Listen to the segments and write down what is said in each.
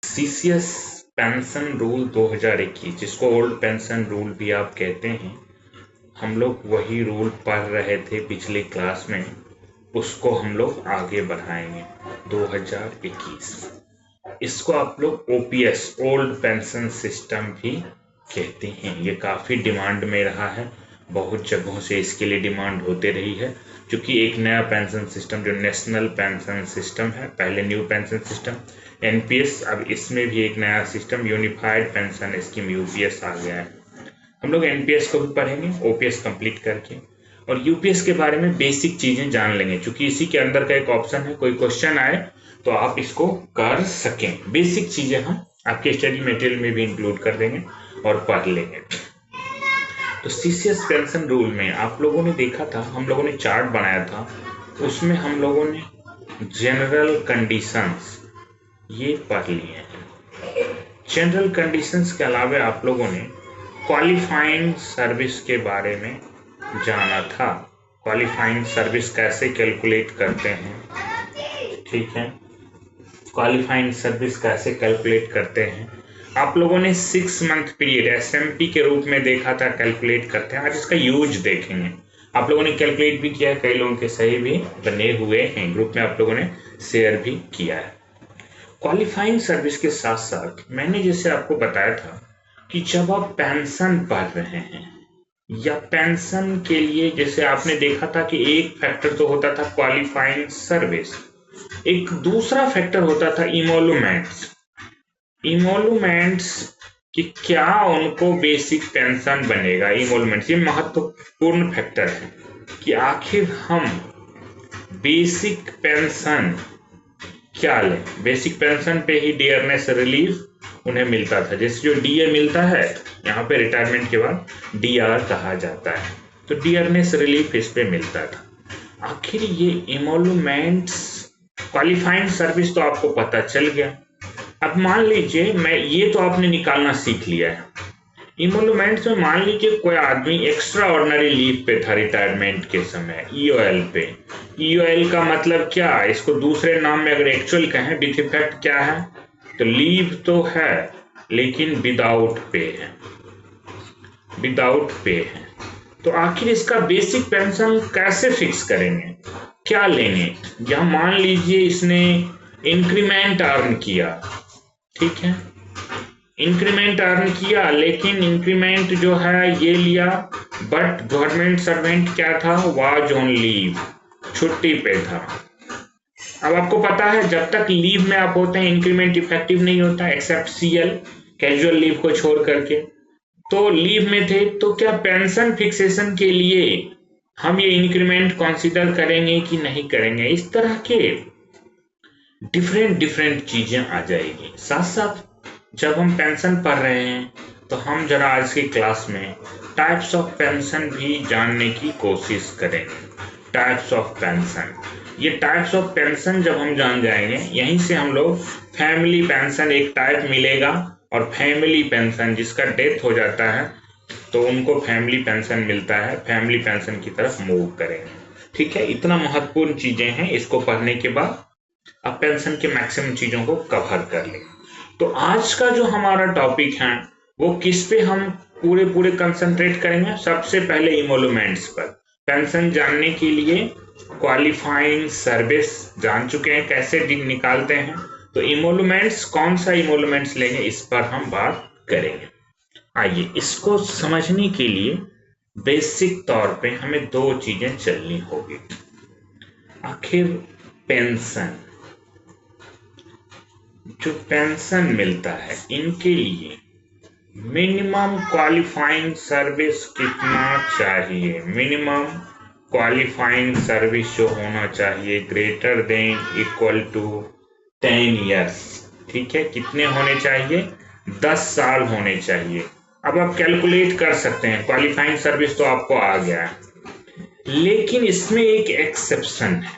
CCS pension rule 2021, जिसको old pension rule भी आप कहते हैं, हम लोग वही रूल पढ़ रहे थे पिछली क्लास में, उसको हम लोग आगे बढ़ाएंगे 2021। इसको आप लोग ओपीएस ओल्ड पेंशन सिस्टम भी कहते हैं। ये काफ़ी डिमांड में रहा है, बहुत जगहों से इसके लिए डिमांड होते रही है, क्योंकि एक नया पेंशन सिस्टम जो नेशनल पेंशन सिस्टम है, पहले न्यू पेंशन सिस्टम एनपीएस, अब इसमें भी एक नया system unified pension scheme UPS आ गया है। हम लोग एनपीएस को भी पढ़ेंगे ओपीएस कंप्लीट करके, और यूपीएस के बारे में बेसिक चीज़ें जान लेंगे, क्योंकि इसी के अंदर का एक ऑप्शन है, कोई क्वेश्चन आए तो आप इसको कर सकें। बेसिक चीज़ें हम आपके स्टडी मटेरियल में भी इंक्लूड कर देंगे और पढ़ लेंगे। तो सीसीएस पेंशन रूल में आप लोगों ने देखा था, हम लोगों ने चार्ट बनाया था, उसमें हम लोगों ने जनरल कंडीशंस ये पढ़ लिए हैं। जनरल कंडीशंस के अलावा आप लोगों ने क्वालिफाइंग सर्विस के बारे में जाना था। क्वालिफाइंग सर्विस कैसे कैलकुलेट करते हैं, ठीक है, क्वालिफाइंग सर्विस कैसे कैलकुलेट करते हैं। आप लोगों ने 6 मंथ पीरियड एसएमपी के रूप में देखा था, कैलकुलेट करते हैं। आज इसका यूज देखेंगे। आप लोगों ने कैलकुलेट भी किया, कई लोगों के सही भी बने हुए हैं, ग्रुप में आप लोगों ने शेयर भी किया है। क्वालिफाइंग सर्विस के साथ साथ मैंने जैसे आपको बताया था कि जब आप पेंशन पढ़ रहे हैं या पेंशन के लिए, जैसे आपने देखा था कि एक फैक्टर तो होता था क्वालिफाइंग सर्विस, एक दूसरा फैक्टर होता था इमोलूमेंट्स। इमोलूमेंट्स कि क्या उनको बेसिक पेंशन बनेगा। इमोलूमेंट्स ये महत्वपूर्ण फैक्टर है कि आखिर हम बेसिक पेंशन क्या लें। बेसिक पेंशन पे ही डियरनेस रिलीफ उन्हें मिलता था, जैसे जो डीए मिलता है यहाँ पे रिटायरमेंट के बाद डीआर कहा जाता है, तो डियरनेस रिलीफ इस पे मिलता था। आखिर ये इमोलूमेंट्स क्वालिफाइंग सर्विस तो आपको पता चल गया। अब मान लीजिए मैं ये तो आपने निकालना सीख लिया है। इमोलूमेंट्स में मान लीजिए कोई आदमी एक्स्ट्रा ऑर्डिनरी लीव पे था रिटायरमेंट के समय, ईओएल पे। ईओएल का मतलब क्या, इसको दूसरे नाम में अगर एक्चुअल कहें, विथ इफेक्ट क्या है, तो लीव तो है लेकिन विदाउट पे है, विदाउट पे है। तो आखिर इसका बेसिक पेंशन कैसे फिक्स करेंगे, क्या लेंगे। या मान लीजिए इसने इंक्रीमेंट अर्न किया, ठीक है, इंक्रीमेंट अर्न किया, लेकिन इंक्रीमेंट जो है ये लिया, बट गवर्नमेंट सर्वेंट क्या था, वाज ऑन लीव, छुट्टी पे था। अब आपको पता है जब तक लीव में आप होते हैं इंक्रीमेंट इफेक्टिव नहीं होता, एक्सेप्ट सीएल, कैजुअल लीव को छोड़ करके। तो लीव में थे, तो क्या पेंशन फिक्सेशन के लिए हम ये इंक्रीमेंट कंसीडर करेंगे कि नहीं करेंगे। इस तरह के डिफरेंट चीजें आ जाएगी। साथ साथ जब हम पेंशन पढ़ रहे हैं तो हम जरा आज की क्लास में टाइप्स ऑफ पेंशन भी जानने की कोशिश करेंगे। टाइप्स ऑफ पेंशन, ये टाइप्स ऑफ पेंशन जब हम जान जाएंगे, यहीं से हम लोग फैमिली पेंशन एक टाइप मिलेगा, और फैमिली पेंशन जिसका डेथ हो जाता है तो उनको फैमिली पेंशन मिलता है, फैमिली पेंशन की तरफ मूव करेंगे। ठीक है, इतना महत्वपूर्ण चीजें हैं, इसको पढ़ने के बाद अब पेंशन के मैक्सिमम चीजों को कवर कर लें। तो आज का जो हमारा टॉपिक है वो किस पे हम पूरे कंसंट्रेट करेंगे। सबसे पहले इमोलूमेंट्स पर। पेंशन जानने के लिए क्वालिफाइंग सर्विस जान चुके हैं कैसे निकालते हैं, तो इमोलूमेंट्स, कौन सा इमोलूमेंट्स लेंगे इस पर हम बात करेंगे। आइए, इसको समझने के लिए बेसिक तौर पे हमें दो चीजें चलनी होगी। आखिर पेंशन, जो पेंशन मिलता है, इनके लिए मिनिमम क्वालिफाइंग सर्विस कितना चाहिए। मिनिमम क्वालिफाइंग सर्विस जो होना चाहिए greater than equal to 10 years. ठीक है, कितने होने चाहिए, 10 साल होने चाहिए। अब आप कैलकुलेट कर सकते हैं, क्वालिफाइंग सर्विस तो आपको आ गया है, लेकिन इसमें एक एक्सेप्शन है।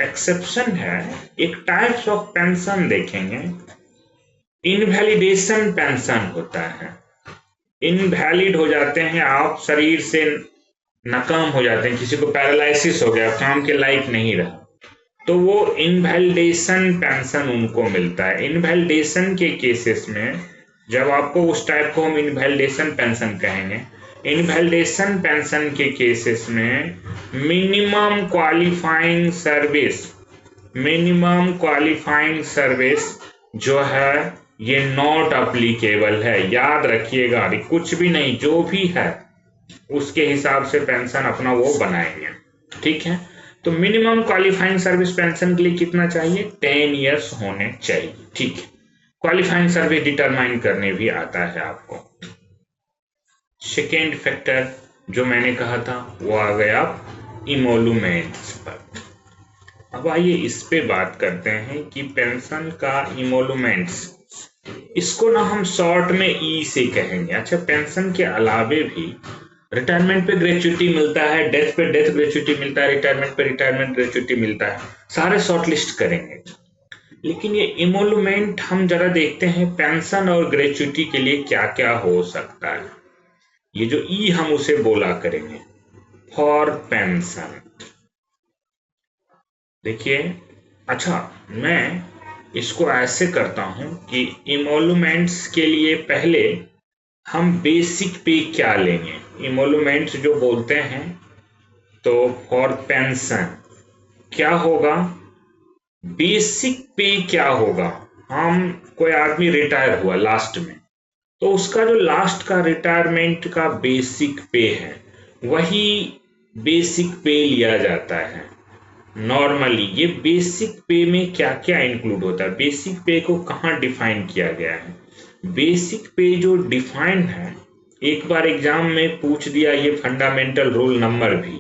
एक्सेप्शन है, एक टाइप्स ऑफ पेंशन देखेंगे, इनवैलिडेशन पेंशन होता है। इनवैलिड हो जाते हैं आप, शरीर से नाकाम हो जाते हैं, किसी को पैरालिसिस हो गया, काम के लायक नहीं रहा, तो वो इनवैलिडेशन पेंशन उनको मिलता है। इनवैलिडेशन के केसेस में जब आपको उस टाइप को हम इनवैलिडेशन पेंशन कहेंगे, इनवैलिडेशन पेंशन के केसेस में मिनिमम क्वालिफाइंग सर्विस जो है ये नॉट अप्लीकेबल है। याद रखिएगा, कुछ भी नहीं, जो भी है उसके हिसाब से पेंशन अपना वो बनाएंगे। ठीक है, तो मिनिमम क्वालिफाइंग सर्विस पेंशन के लिए कितना चाहिए? 10 इयर्स होने चाहिए। ठीक है, क्वालिफाइंग सर्विस डिटरमाइन करने भी आता है आपको। सेकेंड फैक्टर जो मैंने कहा था वो आ गया इमोलूमेंट्स पर। अब आइए इस पे बात करते हैं कि पेंशन का इमोलूमेंट्स, इसको ना हम शॉर्ट में ई से कहेंगे। अच्छा, पेंशन के अलावे भी रिटायरमेंट पे ग्रेच्युटी मिलता है, डेथ पे डेथ ग्रेच्युटी मिलता है, रिटायरमेंट पे रिटायरमेंट ग्रेच्युटी मिलता है, सारे शॉर्ट लिस्ट करेंगे। लेकिन ये इमोलूमेंट हम जरा देखते हैं पेंशन और ग्रेच्युटी के लिए क्या क्या हो सकता है। ये जो ई हम उसे बोला करेंगे फॉर पेंशन। देखिए, अच्छा मैं इसको ऐसे करता हूं कि इमोलूमेंट्स के लिए पहले हम बेसिक पे क्या लेंगे। इमोलूमेंट्स जो बोलते हैं तो फॉर पेंशन क्या होगा, बेसिक पे क्या होगा। हम कोई आदमी रिटायर हुआ लास्ट में, तो उसका जो लास्ट का रिटायरमेंट का बेसिक पे है वही बेसिक पे लिया जाता है। नॉर्मली ये बेसिक पे में क्या क्या इंक्लूड होता है, बेसिक पे को कहाँ डिफाइन किया गया है। बेसिक पे जो डिफाइंड है, एक बार एग्जाम में पूछ दिया ये फंडामेंटल रूल नंबर भी,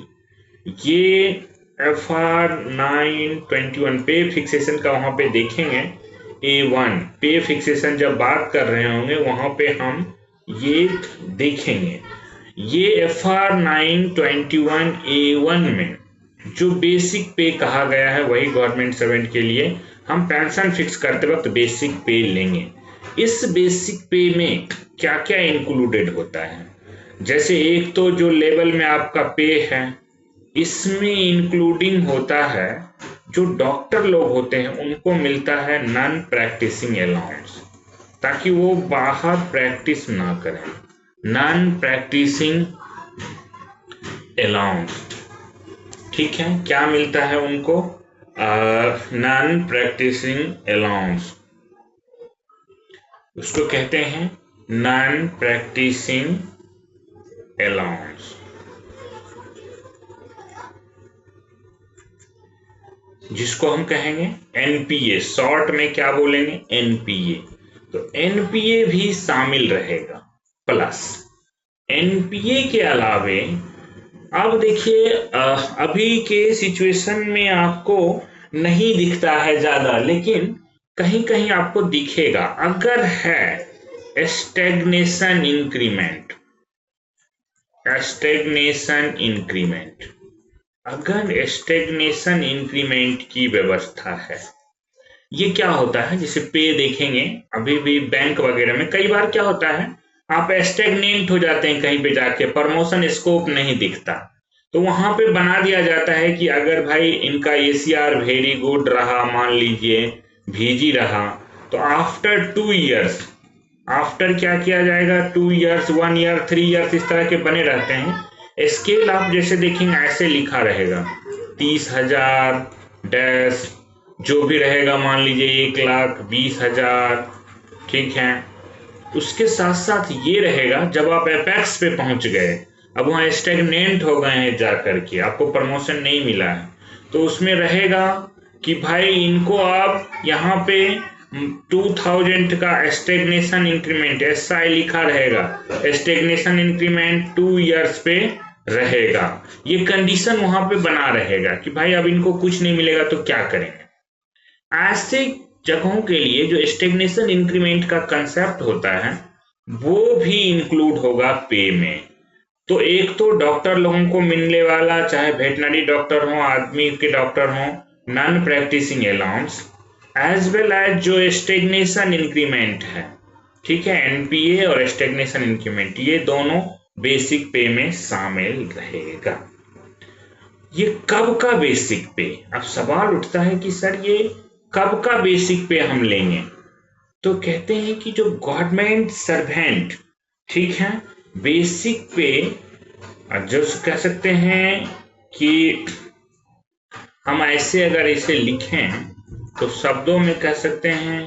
ये FR 921 पे फिक्सेशन का वहां पे देखेंगे। A1 पे फिक्सेशन जब बात कर रहे होंगे वहां पे हम ये देखेंगे। ये FR 921 A1 में जो बेसिक पे कहा गया है वही गवर्नमेंट सर्वेंट के लिए हम पेंशन फिक्स करते वक्त बेसिक पे लेंगे। इस बेसिक पे में क्या क्या इंक्लूडेड होता है, जैसे एक तो जो लेवल में आपका पे है, इसमें इंक्लूडिंग होता है जो डॉक्टर लोग होते हैं उनको मिलता है नॉन प्रैक्टिसिंग अलाउंस, ताकि वो बाहर प्रैक्टिस ना करें। नॉन प्रैक्टिसिंग अलाउंस, ठीक है, क्या मिलता है उनको? नॉन प्रैक्टिसिंग अलाउंस, उसको कहते हैं नॉन प्रैक्टिसिंग अलाउंस, जिसको हम कहेंगे NPA। शॉर्ट में क्या बोलेंगे? NPA। तो NPA भी शामिल रहेगा। प्लस NPA के अलावे अब देखिए, अभी के सिचुएशन में आपको नहीं दिखता है ज्यादा, लेकिन कहीं कहीं आपको दिखेगा। अगर है स्टैग्नेशन इंक्रीमेंट, अगर स्टैग्नेशन इंक्रीमेंट की व्यवस्था है, ये क्या होता है, जैसे पे देखेंगे अभी भी बैंक वगैरह में कई बार क्या होता है, आप स्टैग्नेंट हो जाते हैं कहीं पे जाके, प्रमोशन स्कोप नहीं दिखता, तो वहां पे बना दिया जाता है कि अगर भाई इनका ACR वेरी गुड रहा, मान लीजिए भेजी रहा, तो आफ्टर 2 इयर्स, आफ्टर क्या किया जाएगा, 2 इयर्स, 1 ईयर, 3 इयर्स, इस तरह के बने रहते हैं। स्केल आप जैसे देखेंगे ऐसे लिखा रहेगा 30,000 डैश, जो भी रहेगा मान लीजिए 1,20,000, ठीक है। उसके साथ साथ ये रहेगा जब आप एपेक्स पे पहुंच गए, अब वहां स्टैग्नेंट हो गए हैं जाकर के, आपको प्रमोशन नहीं मिला है, तो उसमें रहेगा कि भाई इनको आप यहाँ पे 2000 का स्टैग्नेशन इंक्रीमेंट, SI लिखा रहेगा, स्टैग्नेशन इंक्रीमेंट 2 इयर्स पे रहेगा। ये कंडीशन वहां पे बना रहेगा कि भाई अब इनको कुछ नहीं मिलेगा तो क्या करेंगे। ऐसे जगहों के लिए जो स्टैग्नेशन इंक्रीमेंट का कंसेप्ट होता है वो भी इंक्लूड होगा पे में। तो एक तो डॉक्टर लोगों को मिलने वाला, चाहे वेटनरी डॉक्टर हो, आदमी के डॉक्टर हो, non practising allowance, as well as जो स्टैग्नेशन इंक्रीमेंट है, ठीक है, NPA और स्टैग्नेशन इंक्रीमेंट, ये दोनों बेसिक पे में शामिल रहेगा। ये कब का बेसिक पे? अब सवाल उठता है कि सर ये कब का बेसिक पे हम लेंगे? तो कहते हैं कि जो गवर्नमेंट सर्वेंट, ठीक है, बेसिक पे जो कह सकते हैं कि हम ऐसे अगर इसे लिखें तो शब्दों में कह सकते हैं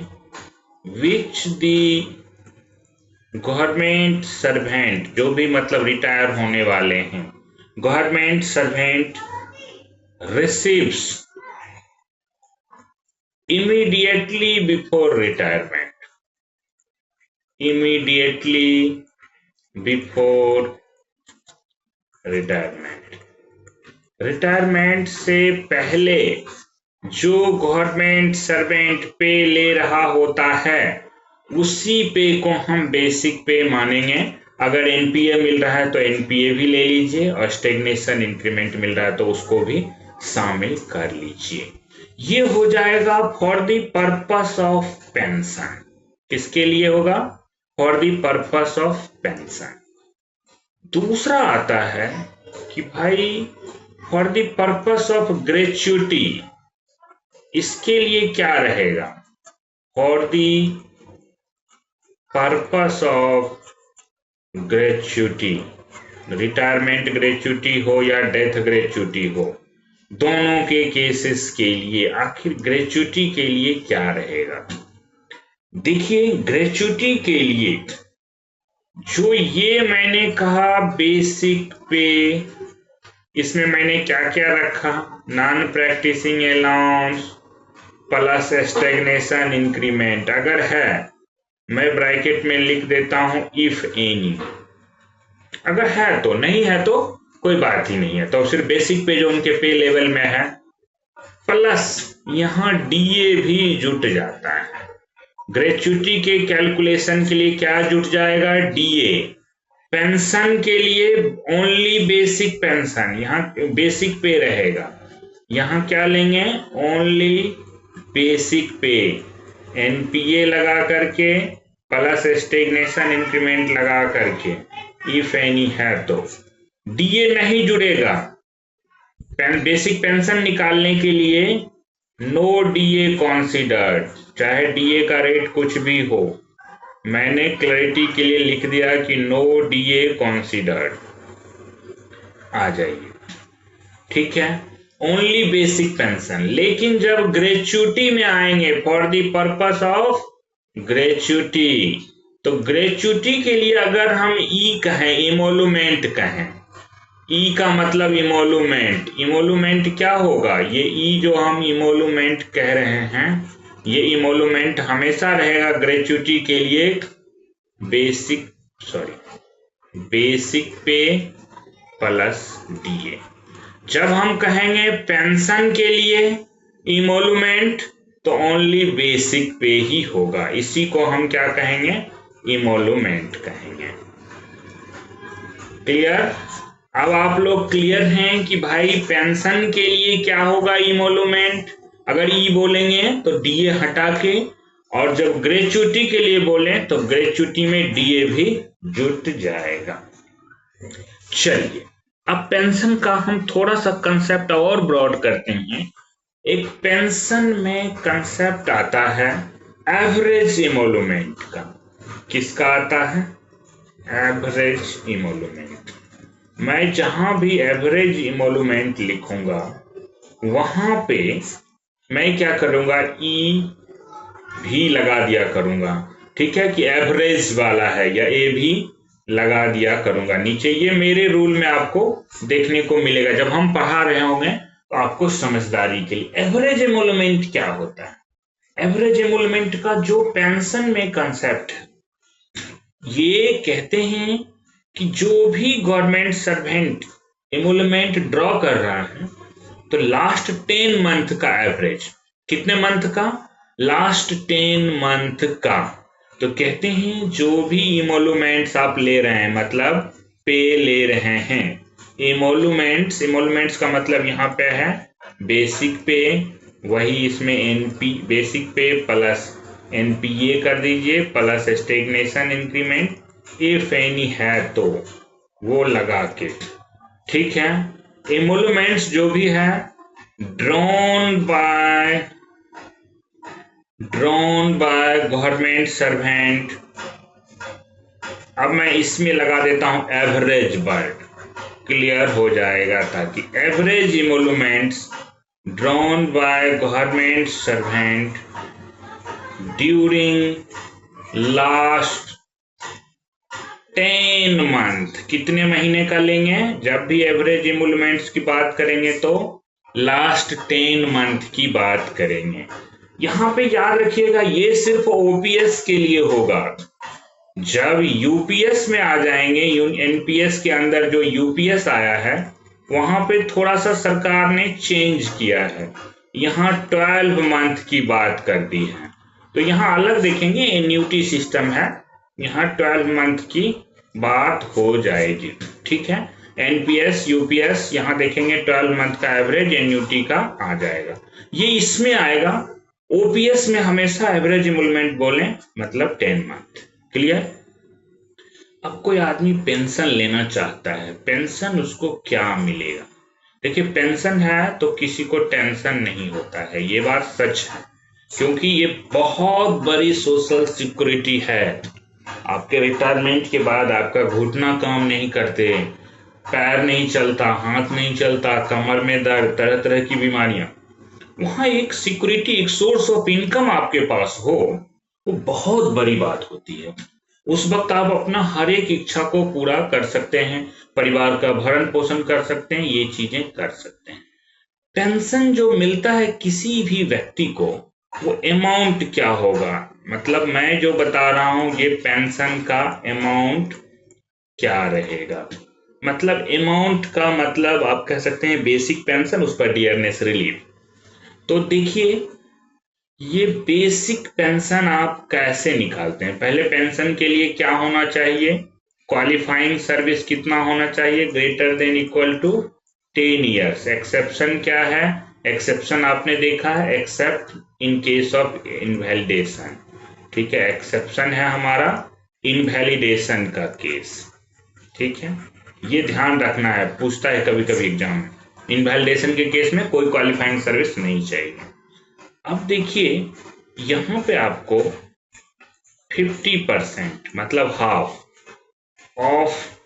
विच दी गवर्नमेंट सर्वेंट, जो भी मतलब रिटायर होने वाले हैं, government servant receives immediately before retirement, immediately before retirement, retirement से पहले जो गवर्नमेंट सर्वेंट पे ले रहा होता है उसी पे को हम बेसिक पे मानेंगे। अगर एनपीए मिल रहा है तो एनपीए भी ले लीजिए और स्टेगनेशन इंक्रीमेंट मिल रहा है तो उसको भी शामिल कर लीजिए। ये हो जाएगा for the purpose of pension. किसके लिए होगा? For the purpose of pension. दूसरा आता है कि भाई for the purpose of gratuity, इसके लिए क्या रहेगा? For the purpose of gratuity, retirement gratuity हो या डेथ ग्रेच्युटी हो, दोनों के केसेस के लिए आखिर ग्रेच्युटी के लिए क्या रहेगा? देखिए ग्रेच्युटी के लिए जो ये मैंने कहा बेसिक पे, इसमें मैंने क्या क्या रखा? Non practising allowance plus stagnation increment. अगर है मैं ब्रैकेट में लिख देता हूं इफ एनी, अगर है तो, नहीं है तो कोई बात ही नहीं है, तो सिर्फ बेसिक पे जो उनके पे लेवल में है, प्लस यहां डीए भी जुट जाता है। ग्रेच्युटी के कैलकुलेशन के लिए क्या जुट जाएगा? डीए। पेंशन के लिए ओनली बेसिक पेंशन, यहाँ बेसिक पे रहेगा, यहाँ क्या लेंगे? ओनली बेसिक पे, एनपीए लगा करके प्लस स्टेगनेशन इंक्रीमेंट लगा करके, इफ एनी है तो। डीए नहीं जुड़ेगा। बेसिक पेंशन निकालने के लिए नो डीए कॉन्सिडर्ड, चाहे डीए का रेट कुछ भी हो, मैंने क्लैरिटी के लिए लिख दिया कि नो डीए कॉन्सिडर्ड। आ जाइए, ठीक है, ओनली बेसिक पेंशन। लेकिन जब ग्रेच्युटी में आएंगे for the purpose of gratuity, तो ग्रेच्युटी के लिए अगर हम ई कहें, इमोलूमेंट कहें, ई का मतलब इमोलूमेंट, इमोलूमेंट क्या होगा? ये ई जो हम इमोलूमेंट कह रहे हैं, ये इमोलूमेंट हमेशा रहेगा ग्रेच्युटी के लिए बेसिक पे प्लस डीए। जब हम कहेंगे पेंशन के लिए इमोलूमेंट, तो ओनली बेसिक पे ही होगा, इसी को हम क्या कहेंगे? इमोलूमेंट कहेंगे। क्लियर? अब आप लोग क्लियर हैं कि भाई पेंशन के लिए क्या होगा? इमोलूमेंट। अगर ई बोलेंगे तो डीए हटा के, और जब ग्रेच्युटी के लिए बोले तो ग्रेच्युटी में डीए भी जुट जाएगा। चलिए अब पेंशन का हम थोड़ा सा कंसेप्ट और ब्रॉड करते हैं। एक पेंशन में कंसेप्ट आता है एवरेज इमोलूमेंट का। किसका आता है? एवरेज इमोलूमेंट। मैं जहां भी एवरेज इमोलूमेंट लिखूंगा वहां पे मैं क्या करूंगा? ई भी लगा दिया करूंगा, ठीक है, कि एवरेज वाला है, या ए भी लगा दिया करूंगा नीचे। ये मेरे रूल में आपको देखने को मिलेगा, जब हम पढ़ा रहे होंगे तो आपको समझदारी के लिए। एवरेज एमोलमेंट क्या होता है? एवरेज एमोलमेंट का जो पेंशन में कंसेप्ट है, ये कहते हैं कि जो भी गवर्नमेंट सर्वेंट एमोलमेंट ड्रॉ कर रहा है, तो लास्ट 10 मंथ का एवरेज, कितने मंथ का? लास्ट 10 मंथ का। तो कहते हैं जो भी इमोलूमेंट्स आप ले रहे हैं, मतलब पे ले रहे हैं, इमोलूमेंट्स का मतलब यहाँ पे है बेसिक पे, वही इसमें एनपी बेसिक पे प्लस एनपीए कर दीजिए plus stagnation increment, if any है तो वो लगा के, ठीक है। एमोलुमेंट्स जो भी है ड्रॉन बाय गवर्नमेंट सर्वेंट। अब मैं इसमें लगा देता हूं एवरेज वर्ड, क्लियर हो जाएगा, ताकि average emoluments drawn by government servant during last 10 month. कितने महीने का लेंगे? जब भी एवरेज एमोलुमेंट्स की बात करेंगे तो लास्ट 10 मंथ की बात करेंगे। यहां पे याद रखिएगा ये सिर्फ ओपीएस के लिए होगा। जब यूपीएस में आ जाएंगे, एनपीएस के अंदर जो यूपीएस आया है वहां पे थोड़ा सा सरकार ने चेंज किया है, यहाँ 12 मंथ की बात कर दी है। तो यहाँ अलग देखेंगे, एन्यूटी सिस्टम है, यहाँ 12 मंथ की बात हो जाएगी, ठीक है। एनपीएस यूपीएस यहाँ देखेंगे 12 मंथ का एवरेज एन्यूटी का आ जाएगा, ये इसमें आएगा। ओपीएस में हमेशा एवरेज एमोलमेंट बोलें मतलब 10 मंथ, क्लियर। अब कोई आदमी पेंशन लेना चाहता है, पेंशन उसको क्या मिलेगा? देखिए पेंशन है तो किसी को टेंशन नहीं होता है, ये बात सच है, क्योंकि ये बहुत बड़ी सोशल सिक्योरिटी है। आपके रिटायरमेंट के बाद आपका घुटना काम नहीं करते, पैर नहीं चलता, हाथ नहीं चलता, कमर में दर्द, तरह तरह की बीमारियां, वहां एक सिक्योरिटी, एक सोर्स ऑफ इनकम आपके पास हो, वो बहुत बड़ी बात होती है। उस वक्त आप अपना हर एक इच्छा को पूरा कर सकते हैं, परिवार का भरण पोषण कर सकते हैं, ये चीजें कर सकते हैं। पेंशन जो मिलता है किसी भी व्यक्ति को, वो अमाउंट क्या होगा? मतलब मैं जो बता रहा हूं ये पेंशन का अमाउंट क्या रहेगा? मतलब अमाउंट का मतलब आप कह सकते हैं बेसिक पेंशन, उस पर डियरनेस रिलीफ। तो देखिए ये बेसिक पेंशन आप कैसे निकालते हैं? पहले पेंशन के लिए क्या होना चाहिए? क्वालिफाइंग सर्विस कितना होना चाहिए? Greater than equal to 10 years. Exception क्या है? एक्सेप्शन आपने देखा है, except in case of invalidation, ठीक है। एक्सेप्शन है हमारा इनवैलिडेशन का केस, ठीक है, ये ध्यान रखना है, पूछता है कभी कभी एग्जाम में। इनवैलिडेशन के केस में कोई क्वालिफाइंग सर्विस नहीं चाहिए। अब देखिए यहां पे आपको 50% मतलब हाफ ऑफ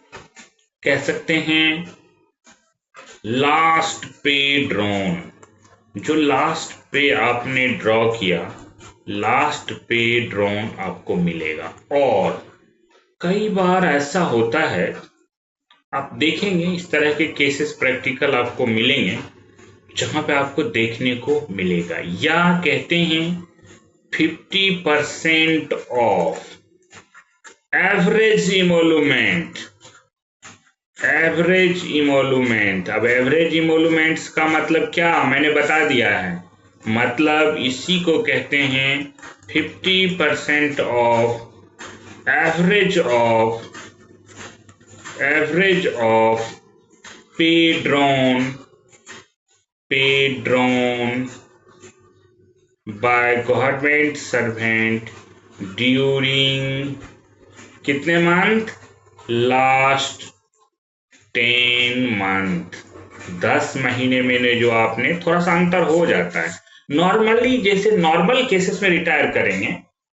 कह सकते हैं लास्ट पे ड्रॉन, जो लास्ट पे आपने ड्रॉ किया, लास्ट पे ड्रॉन आपको मिलेगा। और कई बार ऐसा होता है, आप देखेंगे इस तरह के केसेस प्रैक्टिकल आपको मिलेंगे, जहां पे आपको देखने को मिलेगा, या कहते हैं 50% ऑफ एवरेज इमोलुमेंट। एवरेज इमोलुमेंट, अब एवरेज इमोलुमेंट्स का मतलब क्या मैंने बता दिया है, मतलब इसी को कहते हैं 50% of average of paid drawn by government servant during कितने मंथ? Last 10 month. 10 महीने में जो आपने, थोड़ा सा अंतर हो जाता है। नॉर्मली जैसे नॉर्मल केसेस में रिटायर करेंगे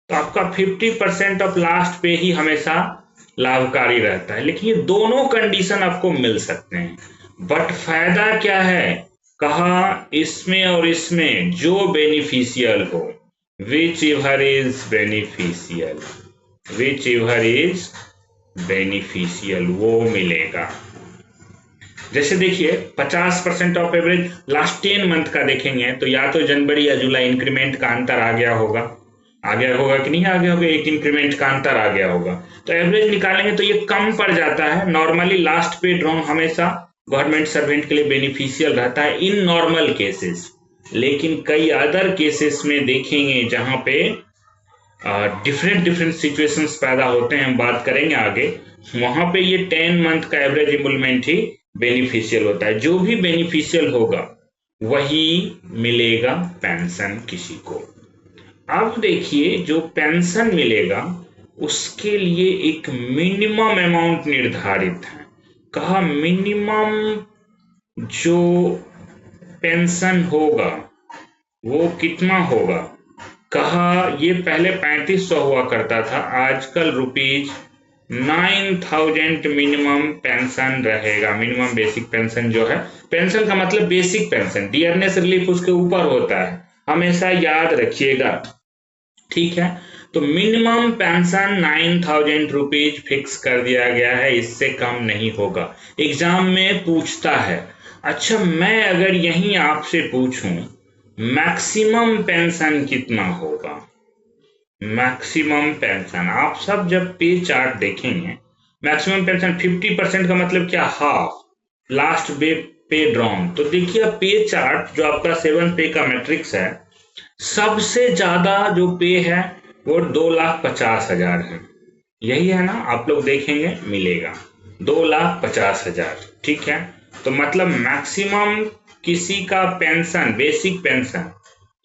तो आपका 50% ऑफ लास्ट पे ही हमेशा लाभकारी रहता है, लेकिन ये दोनों कंडीशन आपको मिल सकते हैं। बट फायदा क्या है? कहा इसमें और इसमें जो बेनिफिशियल हो, विच एवर इज बेनिफिशियल वो मिलेगा। जैसे देखिए 50% ऑफ एवरेज लास्ट 10 मंथ का देखेंगे तो या तो जनवरी या जुलाई इंक्रीमेंट का अंतर आ गया होगा कि नहीं आ गया होगा, एक इंक्रीमेंट का अंतर आ गया होगा, तो एवरेज निकालेंगे तो ये कम पड़ जाता है। नॉर्मली लास्ट पे ड्रॉन हमेशा गवर्नमेंट सर्वेंट के लिए बेनिफिशियल रहता है इन नॉर्मल केसेस, लेकिन कई अदर केसेस में देखेंगे जहां पे डिफरेंट सिचुएशंस पैदा होते हैं, हम बात करेंगे आगे, वहां पे ये 10 मंथ का एवरेज इम्प्लीमेंट ही बेनिफिशियल होता है। जो भी बेनिफिशियल होगा वही मिलेगा पेंशन किसी को। अब देखिए जो पेंशन मिलेगा उसके लिए एक मिनिमम अमाउंट निर्धारित है, कहा मिनिमम जो पेंशन होगा वो कितना होगा। कहा ये पहले 3500 हुआ करता था, आजकल ₹9,000 मिनिमम पेंशन रहेगा। मिनिमम बेसिक पेंशन जो है, पेंशन का मतलब बेसिक पेंशन, डियरनेस रिलीफ उसके ऊपर होता है, हमेशा याद रखिएगा। ठीक है, तो मिनिमम पेंशन ₹9,000 फिक्स कर दिया गया है, इससे कम नहीं होगा। एग्जाम में पूछता है। अच्छा, मैं अगर यहीं आपसे पूछूं मैक्सिमम पेंशन कितना होगा, मैक्सिमम पेंशन, आप सब जब पे चार्ट देखेंगे मैक्सिमम पेंशन 50% का मतलब क्या, हाफ, लास्ट पे ड्रॉन। तो देखिए पे चार्ट जो आपका 7 पे का मैट्रिक्स है, सबसे ज्यादा जो पे है वो 2,50,000 है। यही है ना, आप लोग देखेंगे मिलेगा 2,50,000। ठीक है, तो मतलब मैक्सिमम किसी का पेंशन, बेसिक पेंशन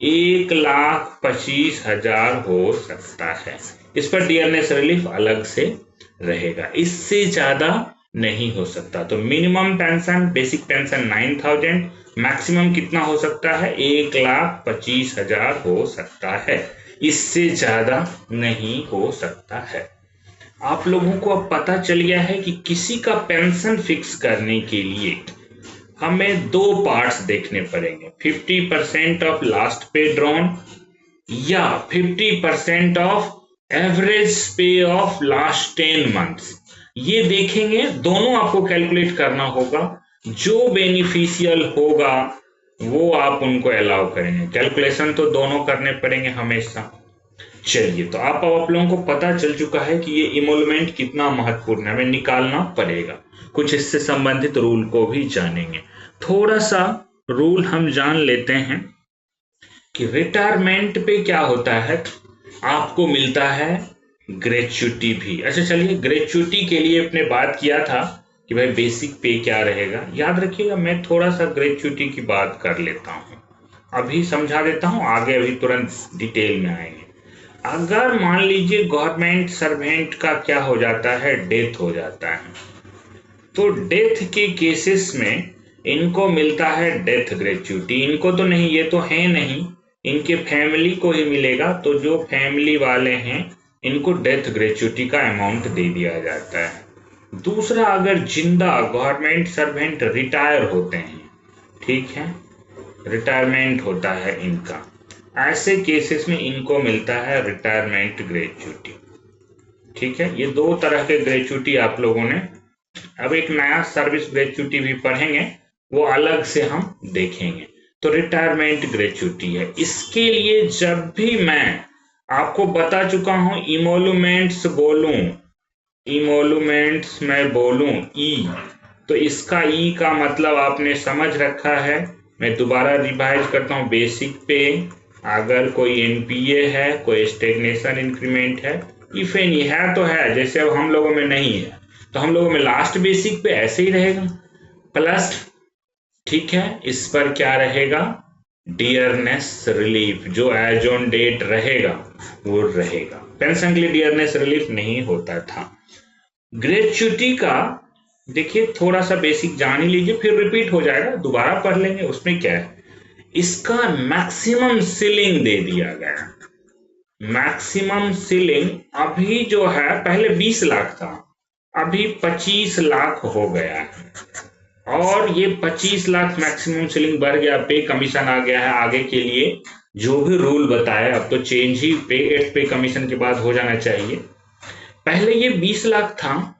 1,25,000 हो सकता है। इस पर डियरनेस रिलीफ अलग से रहेगा, इससे ज्यादा नहीं हो सकता। तो minimum pension, basic pension 9,000, maximum कितना हो सकता है, 1,25,000 हो सकता है, इससे ज्यादा नहीं हो सकता है। आप लोगों को अब पता चल गया है कि किसी का पेंशन फिक्स करने के लिए हमें दो पार्ट्स देखने पड़ेंगे, 50% ऑफ लास्ट पे ड्रॉन या 50% ऑफ एवरेज पे ऑफ लास्ट 10 मंथ्स। ये देखेंगे, दोनों आपको कैलकुलेट करना होगा। जो बेनिफिशियल होगा वो आप उनको अलाउ करेंगे, कैलकुलेशन तो दोनों करने पड़ेंगे हमेशा। चलिए, तो आप लोगों को पता चल चुका है कि ये इमोलमेंट कितना महत्वपूर्ण है, हमें निकालना पड़ेगा। कुछ इससे संबंधित रूल को भी जानेंगे। थोड़ा सा रूल हम जान लेते हैं कि रिटायरमेंट पे क्या होता है, आपको मिलता है ग्रेच्युटी भी। अच्छा चलिए, ग्रेच्युटी के लिए अपने बात किया था कि भाई बेसिक पे क्या रहेगा, याद रखिएगा। मैं थोड़ा सा ग्रेच्युटी की बात कर लेता हूँ, अभी समझा देता हूँ, आगे अभी तुरंत डिटेल में आएंगे। अगर मान लीजिए गवर्नमेंट सर्वेंट का क्या हो जाता है, डेथ हो जाता है, तो डेथ के केसेस में इनको मिलता है डेथ ग्रेच्युटी। इनको तो नहीं, ये तो है नहीं, इनके फैमिली को ही मिलेगा। तो जो फैमिली वाले हैं इनको डेथ ग्रेच्युटी का अमाउंट दे दिया जाता है। दूसरा, अगर जिंदा गवर्नमेंट सर्वेंट रिटायर होते हैं, ठीक है, रिटायरमेंट होता है इनका, ऐसे केसेस में इनको मिलता है रिटायरमेंट ग्रेच्युटी। ठीक है, ये दो तरह के ग्रेच्युटी आप लोगों ने, अब एक नया सर्विस ग्रेच्युटी भी पढ़ेंगे, वो अलग से हम देखेंगे। तो रिटायरमेंट ग्रेच्युटी है, इसके लिए जब भी मैं आपको बता चुका हूं इमोलूमेंट्स बोलूं, इमोलूमेंट्स मैं बोलूं ई, तो इसका ई का मतलब आपने समझ रखा है। मैं दोबारा रिवाइज करता हूं, बेसिक पे, अगर कोई एनपीए है, कोई स्टेग्नेशन इंक्रीमेंट है, इफ एनी है तो है, जैसे अब हम लोगों में नहीं है तो हम लोगों में लास्ट बेसिक पे ऐसे ही रहेगा प्लस। ठीक है, इस पर क्या रहेगा, डियरनेस रिलीफ, जो एज ऑन डेट रहेगा वो रहेगा। पेंशन के लिए डियरनेस रिलीफ नहीं होता था। ग्रेच्युटी का देखिए थोड़ा सा बेसिक जान ही लीजिए, फिर रिपीट हो जाएगा, दोबारा पढ़ लेंगे, उसमें क्या है। इसका मैक्सिमम सीलिंग दे दिया गया, मैक्सिमम सीलिंग अभी जो है, पहले 20 लाख था, अभी 25 लाख हो गया है। और ये 25 लाख मैक्सिमम सीलिंग बढ़ गया, पे कमीशन आ गया है आगे के लिए, जो भी रूल बताया, अब तो चेंज ही पे एट पे कमीशन के बाद हो जाना चाहिए। पहले ये 20 लाख था,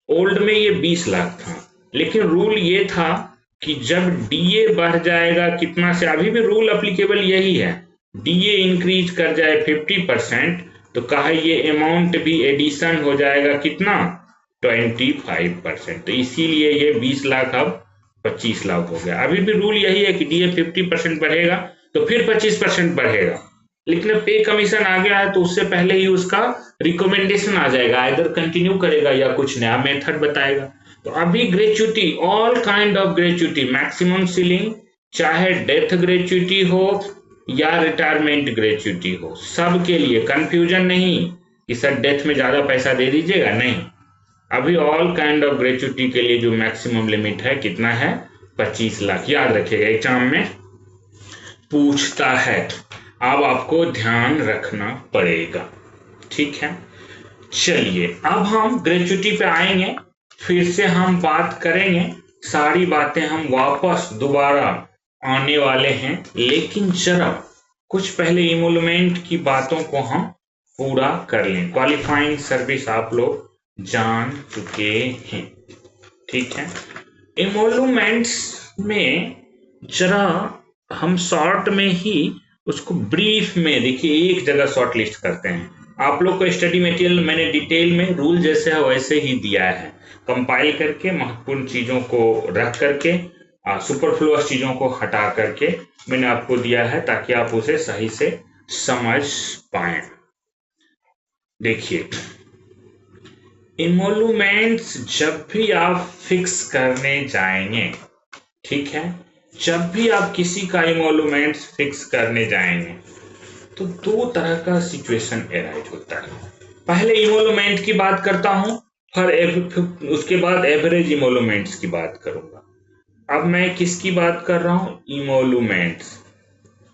ओल्ड में ये 20 लाख था, लेकिन रूल ये था कि जब डीए बढ़ जाएगा कितना से, अभी भी रूल अप्लीकेबल यही है, डीए इंक्रीज कर जाए 50%, तो कहा ये अमाउंट भी एडिशन हो जाएगा कितना, 25%। तो इसीलिए ये 20 लाख अब 25 लाख हो गया। अभी भी रूल यही है कि डीए 50% बढ़ेगा तो फिर 25% बढ़ेगा, लेकिन अब पे कमीशन आ गया है तो उससे पहले ही उसका रिकमेंडेशन आ जाएगा, इधर कंटिन्यू करेगा या कुछ नया मेथड बताएगा। तो अभी gratuity, all kind of gratuity, maximum ceiling, चाहे डेथ ग्रेच्युटी हो या रिटायरमेंट ग्रेच्युटी हो, सबके लिए कंफ्यूजन नहीं कि सर डेथ में ज्यादा पैसा दे दीजिएगा, नहीं। अभी ऑल काइंड ऑफ ग्रेच्युटी के लिए जो मैक्सिमम लिमिट है कितना है, 25 लाख, याद रखिएगा एग्जाम में पूछता है, अब आपको ध्यान रखना पड़ेगा। ठीक है, चलिए अब हम ग्रेच्युटी पे आएंगे, फिर से हम बात करेंगे, सारी बातें हम वापस दोबारा आने वाले हैं, लेकिन जरा कुछ पहले इमोलुमेंट की बातों को हम पूरा कर लें। क्वालिफाइंग सर्विस आप लोग जान चुके हैं, ठीक है। इमोलुमेंट्स में जरा हम शॉर्ट में ही उसको ब्रीफ में देखिए एक जगह शॉर्ट लिस्ट करते हैं। आप लोग को स्टडी मटेरियल मैंने डिटेल में रूल जैसे है वैसे ही दिया है, कंपाइल करके महत्वपूर्ण चीजों को रख करके सुपरफ्लुअस चीजों को हटा करके मैंने आपको दिया है, ताकि आप उसे सही से समझ पाए। देखिए इमोलुमेंट्स जब भी आप फिक्स करने जाएंगे, ठीक है, जब भी आप किसी का इमोलुमेंट्स फिक्स करने जाएंगे तो दो तरह का सिचुएशन एराइज होता है। पहले इमोलुमेंट की बात करता हूं, फिर उसके बाद एवरेज इमोलुमेंट्स की बात करूंगा। अब मैं किसकी बात कर रहा हूं? इमोलुमेंट्स,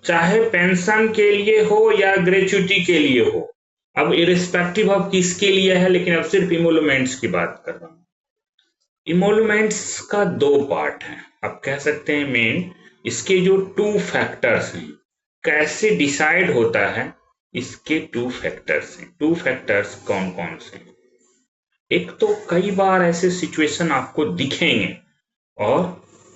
चाहे पेंशन के लिए हो या ग्रेच्युटी के लिए हो, अब इरिस्पेक्टिव ऑफ किसके लिए है, लेकिन अब सिर्फ इमोलुमेंट्स की बात कर रहा हूं। इमोलुमेंट्स का दो पार्ट है, आप कह सकते हैं मेन, इसके जो टू फैक्टर्स हैं, कैसे डिसाइड होता है, इसके टू फैक्टर्स हैं। टू फैक्टर्स कौन कौन से? एक तो कई बार ऐसे सिचुएशन आपको दिखेंगे और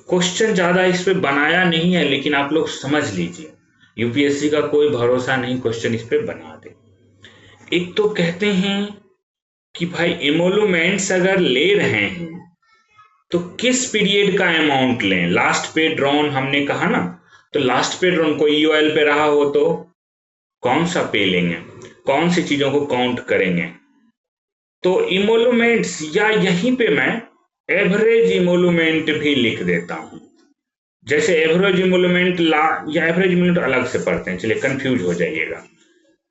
क्वेश्चन ज्यादा इस पे बनाया नहीं है, लेकिन आप लोग समझ लीजिए यूपीएससी का कोई भरोसा नहीं, क्वेश्चन इस पे बना दे। एक तो कहते हैं कि भाई इमोलुमेंट्स अगर ले रहे हैं तो किस पीरियड का अमाउंट लें। लास्ट पे ड्रॉन हमने कहा ना, तो लास्ट पे ड्रॉन कोई ईओएल पे रहा हो तो कौन सा पे लेंगे, कौन सी चीजों को काउंट करेंगे। तो इमोलुमेंट्स, या यहीं पे मैं एवरेज इमोलुमेंट भी लिख देता हूं, जैसे एवरेज इमोलुमेंट या एवरेज इमोलुमेंट अलग से पढ़ते हैं, चलिए कंफ्यूज हो जाइएगा,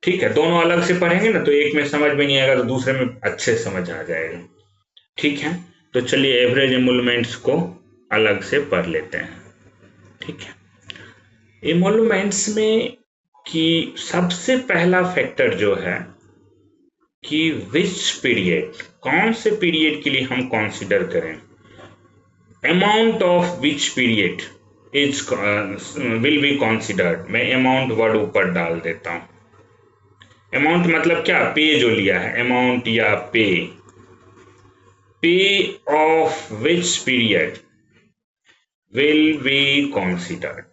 ठीक है, दोनों अलग से पढ़ेंगे ना तो एक में समझ में नहीं आएगा तो दूसरे में अच्छे समझ आ जाएगा, ठीक है। तो चलिए एवरेज इमोलुमेंट्स को अलग से पढ़ लेते हैं, ठीक है। इमोलुमेंट्स में कि सबसे पहला फैक्टर जो है कि विच पीरियड, कौन से पीरियड के लिए हम कंसीडर करें, amount of which period is will be considered. मैं अमाउंट वर्ड ऊपर डाल देता हूं। अमाउंट मतलब क्या? पे जो लिया है, अमाउंट या पे of which period will be considered.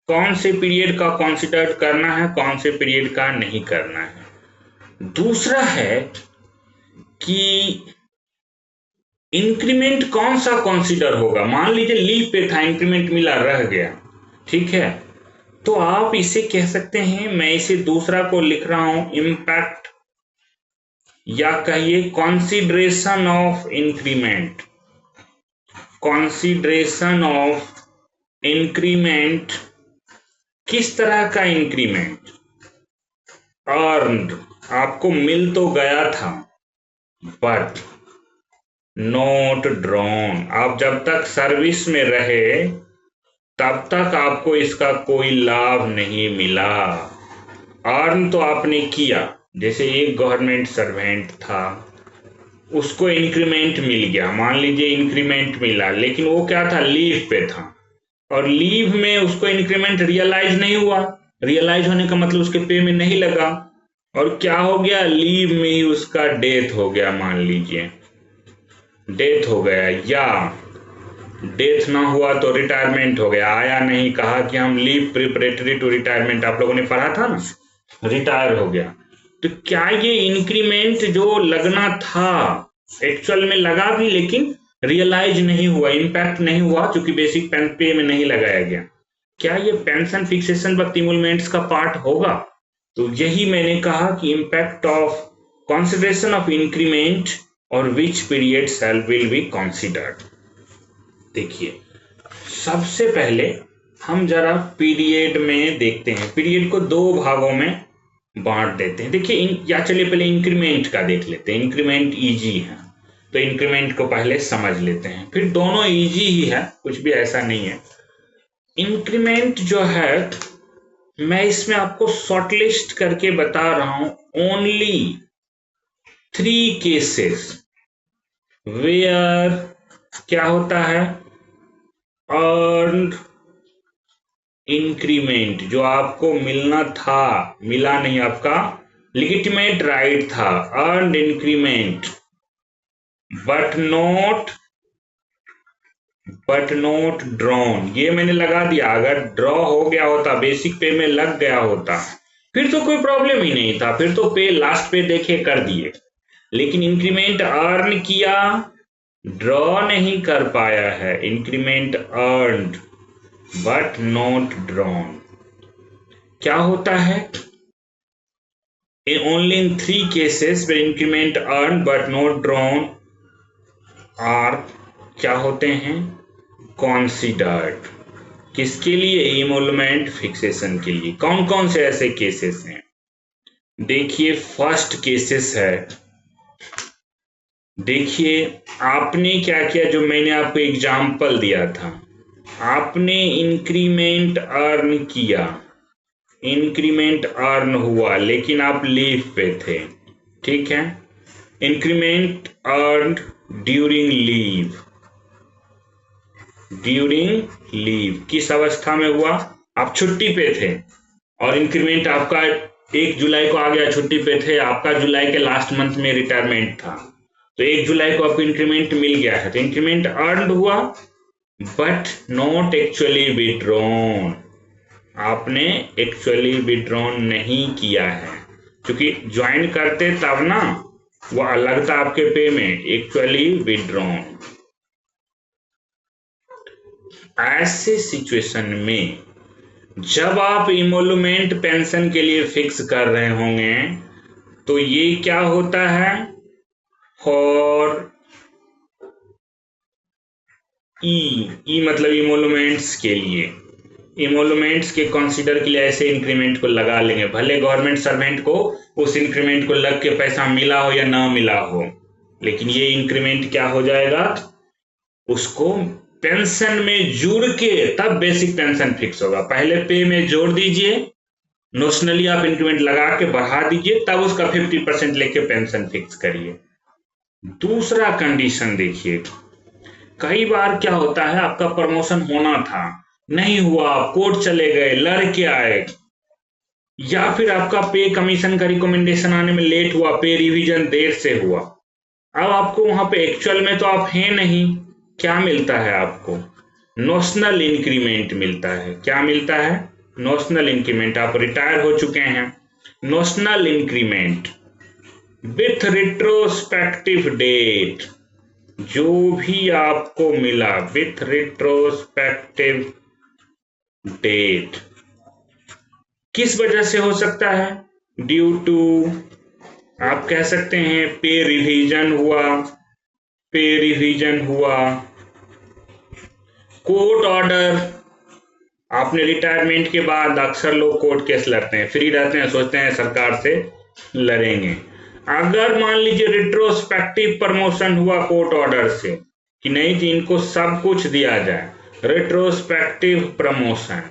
कौन से पीरियड का कंसीडर करना है, कौन से पीरियड का नहीं करना है। दूसरा है कि इंक्रीमेंट कौन सा कंसीडर होगा। मान लीजिए लीव पे था, इंक्रीमेंट मिला, रह गया, ठीक है, तो आप इसे कह सकते हैं, मैं इसे दूसरा को लिख रहा हूं इम्पैक्ट, या कहिए consideration of increment. Consideration of increment, किस तरह का इंक्रीमेंट? अर्न्ड, आपको मिल तो गया था बट नॉट ड्रॉन। आप जब तक सर्विस में रहे तब तक आपको इसका कोई लाभ नहीं मिला। अर्न तो आपने किया, जैसे एक गवर्नमेंट सर्वेंट था, उसको इंक्रीमेंट मिल गया, मान लीजिए इंक्रीमेंट मिला, लेकिन वो क्या था, लीव पे था, और लीव में उसको इंक्रीमेंट रियलाइज नहीं हुआ। रियलाइज होने का मतलब उसके पे में नहीं लगा, और क्या हो गया, लीव में ही उसका डेथ हो गया। मान लीजिए डेथ हो गया, या डेथ ना हुआ तो रिटायरमेंट हो गया, आया नहीं, कहा कि हम लीव प्रिपरेटरी टू रिटायरमेंट, आप लोगों ने पढ़ा था ना, रिटायर हो गया। तो क्या ये इंक्रीमेंट जो लगना था एक्चुअल में लगा भी, लेकिन रियलाइज नहीं हुआ, इंपैक्ट नहीं हुआ, क्योंकि बेसिक पे में नहीं लगाया गया। क्या ये पेंशन फिक्सेशन वक्त इमोलुमेंट्स का पार्ट होगा? तो यही मैंने कहा कि impact of consideration of increment और which period shall will be considered. देखिए सबसे पहले हम जरा पीरियड में देखते हैं, पीरियड को दो भागों में बांट देते हैं। देखिए या चलिए पहले इंक्रीमेंट का देख लेते हैं, इंक्रीमेंट इजी है। तो इंक्रीमेंट को पहले समझ लेते हैं, फिर दोनों इजी ही है, कुछ भी ऐसा नहीं है। इंक्रीमेंट जो है मैं इसमें आपको शॉर्टलिस्ट करके बता रहा हूं, ओनली 3 केसेस वेयर क्या होता है, अर्न्ड इंक्रीमेंट जो आपको मिलना था, मिला नहीं, आपका लेजिटिमेट राइट था, earned increment but not drawn. ये मैंने लगा दिया, अगर ड्रॉ हो गया होता, बेसिक पे में लग गया होता, फिर तो कोई प्रॉब्लम ही नहीं था, फिर तो पे लास्ट पे देखे कर दिए। लेकिन इंक्रीमेंट अर्न किया, ड्रॉ नहीं कर पाया है, increment earned but not drawn. क्या होता है, only in 3 cases where increment earn but not drawn are क्या होते हैं, कॉन्सिडर्ड। किसके लिए, इमोलमेंट फिक्सेशन के लिए। कौन कौन से ऐसे केसेस हैं, देखिए फर्स्ट केसेस है, देखिए आपने क्या किया, जो मैंने आपको एग्जाम्पल दिया था, आपने इंक्रीमेंट अर्न किया, इंक्रीमेंट अर्न हुआ, लेकिन आप लीव पे थे, ठीक है। इंक्रीमेंट अर्न ड्यूरिंग लीव किस अवस्था में हुआ, आप छुट्टी पे थे और इंक्रीमेंट आपका 1 जुलाई को आ गया, छुट्टी पे थे, आपका जुलाई के लास्ट मंथ में रिटायरमेंट था, तो 1 जुलाई को आपको इंक्रीमेंट मिल गया है, तो इंक्रीमेंट अर्न हुआ बट नॉट एक्चुअली विड्रॉन। आपने एक्चुअली विड्रॉन नहीं किया है, क्योंकि ज्वाइन करते तब ना वो अलग था आपके पे में, एक्चुअली विड्रॉन। ऐसे सिचुएशन में जब आप इमोलमेंट पेंशन के लिए फिक्स कर रहे होंगे, तो ये क्या होता है, फॉर ई मतलब इमोलमेंट्स के लिए, इमोलमेंट्स के कंसीडर के लिए ऐसे इंक्रीमेंट को लगा लेंगे, भले गवर्नमेंट सर्वेंट को उस इंक्रीमेंट को लग के पैसा मिला हो या ना मिला हो, लेकिन ये इंक्रीमेंट क्या हो जाएगा, उसको पेंशन में जुड़ के तब बेसिक पेंशन फिक्स होगा। पहले पे में जोड़ दीजिए, नोशनली आप इंक्रीमेंट लगा के बढ़ा दीजिए, तब उसका 50% लेके पेंशन फिक्स करिए। दूसरा कंडीशन देखिए, कई बार क्या होता है, आपका प्रमोशन होना था, नहीं हुआ, कोर्ट चले गए, लड़ के आए, या फिर आपका पे कमीशन का रिकमेंडेशन आने में लेट हुआ, पे रिवीजन देर से हुआ, अब आपको वहां पे एक्चुअल में तो आप हैं नहीं, क्या मिलता है आपको, नोशनल इंक्रीमेंट मिलता है। क्या मिलता है, नोशनल इंक्रीमेंट। आप रिटायर हो चुके हैं, notional increment with retrospective date, जो भी आपको मिला विथ रिट्रोस्पेक्टिव डेट, किस वजह से हो सकता है, ड्यू टू, आप कह सकते हैं पे रिवीजन हुआ, कोर्ट ऑर्डर। आपने रिटायरमेंट के बाद अक्सर लोग कोर्ट केस लड़ते हैं, फ्री रहते हैं, सोचते हैं सरकार से लड़ेंगे। अगर मान लीजिए रिट्रोस्पेक्टिव प्रमोशन हुआ कोर्ट ऑर्डर से कि नहीं जी इनको सब कुछ दिया जाए, रिट्रोस्पेक्टिव प्रमोशन,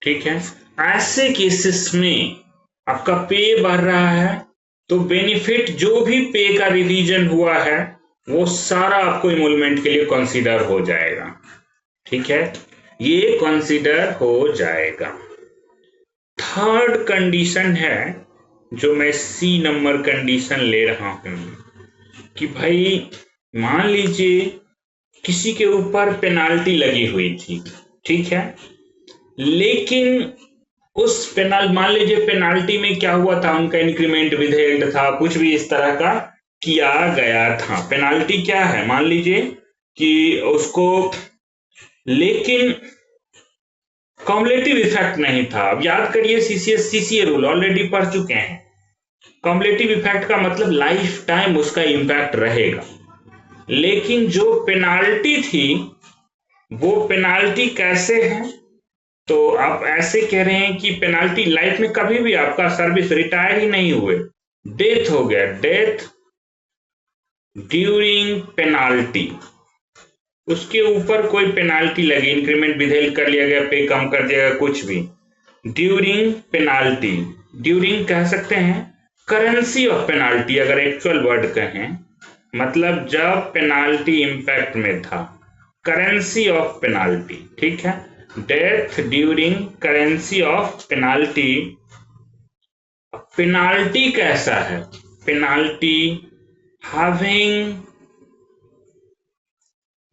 ठीक है, ऐसे केसेस में आपका पे बढ़ रहा है, तो बेनिफिट जो भी पे का रिवीजन हुआ है वो सारा आपको इमोलमेंट के लिए कंसीडर हो जाएगा, ठीक है, ये कंसीडर हो जाएगा। थर्ड कंडीशन है, जो मैं सी नंबर कंडीशन ले रहा हूं, कि भाई मान लीजिए किसी के ऊपर पेनाल्टी लगी हुई थी, ठीक है, लेकिन उस मान लीजिए पेनाल्टी में क्या हुआ था, उनका इंक्रीमेंट विधेयक था, कुछ भी इस तरह का किया गया था। पेनाल्टी क्या है, मान लीजिए कि उसको, लेकिन कॉम्युलेटिव इफेक्ट नहीं था। अब याद करिए सीसीए रूल ऑलरेडी पढ़ चुके हैं, कॉम्युलेटिव इफेक्ट का मतलब लाइफ टाइम उसका इंपैक्ट रहेगा, लेकिन जो पेनाल्टी थी वो पेनाल्टी कैसे है, तो आप ऐसे कह रहे हैं कि पेनाल्टी लाइफ में कभी भी आपका सर्विस रिटायर ही नहीं हुए, डेथ हो गया, डेथ ड्यूरिंग पेनाल्टी, उसके ऊपर कोई पेनाल्टी लगी, इंक्रीमेंट विधेयक कर लिया गया, पे कम कर दिया गया, कुछ भी। ड्यूरिंग पेनाल्टी, ड्यूरिंग कह सकते हैं, करेंसी ऑफ पेनाल्टी अगर एक्चुअल वर्ड कहें, मतलब जब पेनाल्टी इंपैक्ट में था, करेंसी ऑफ पेनाल्टी, ठीक है। Death during currency of penalty. Penalty कैसा है? Penalty having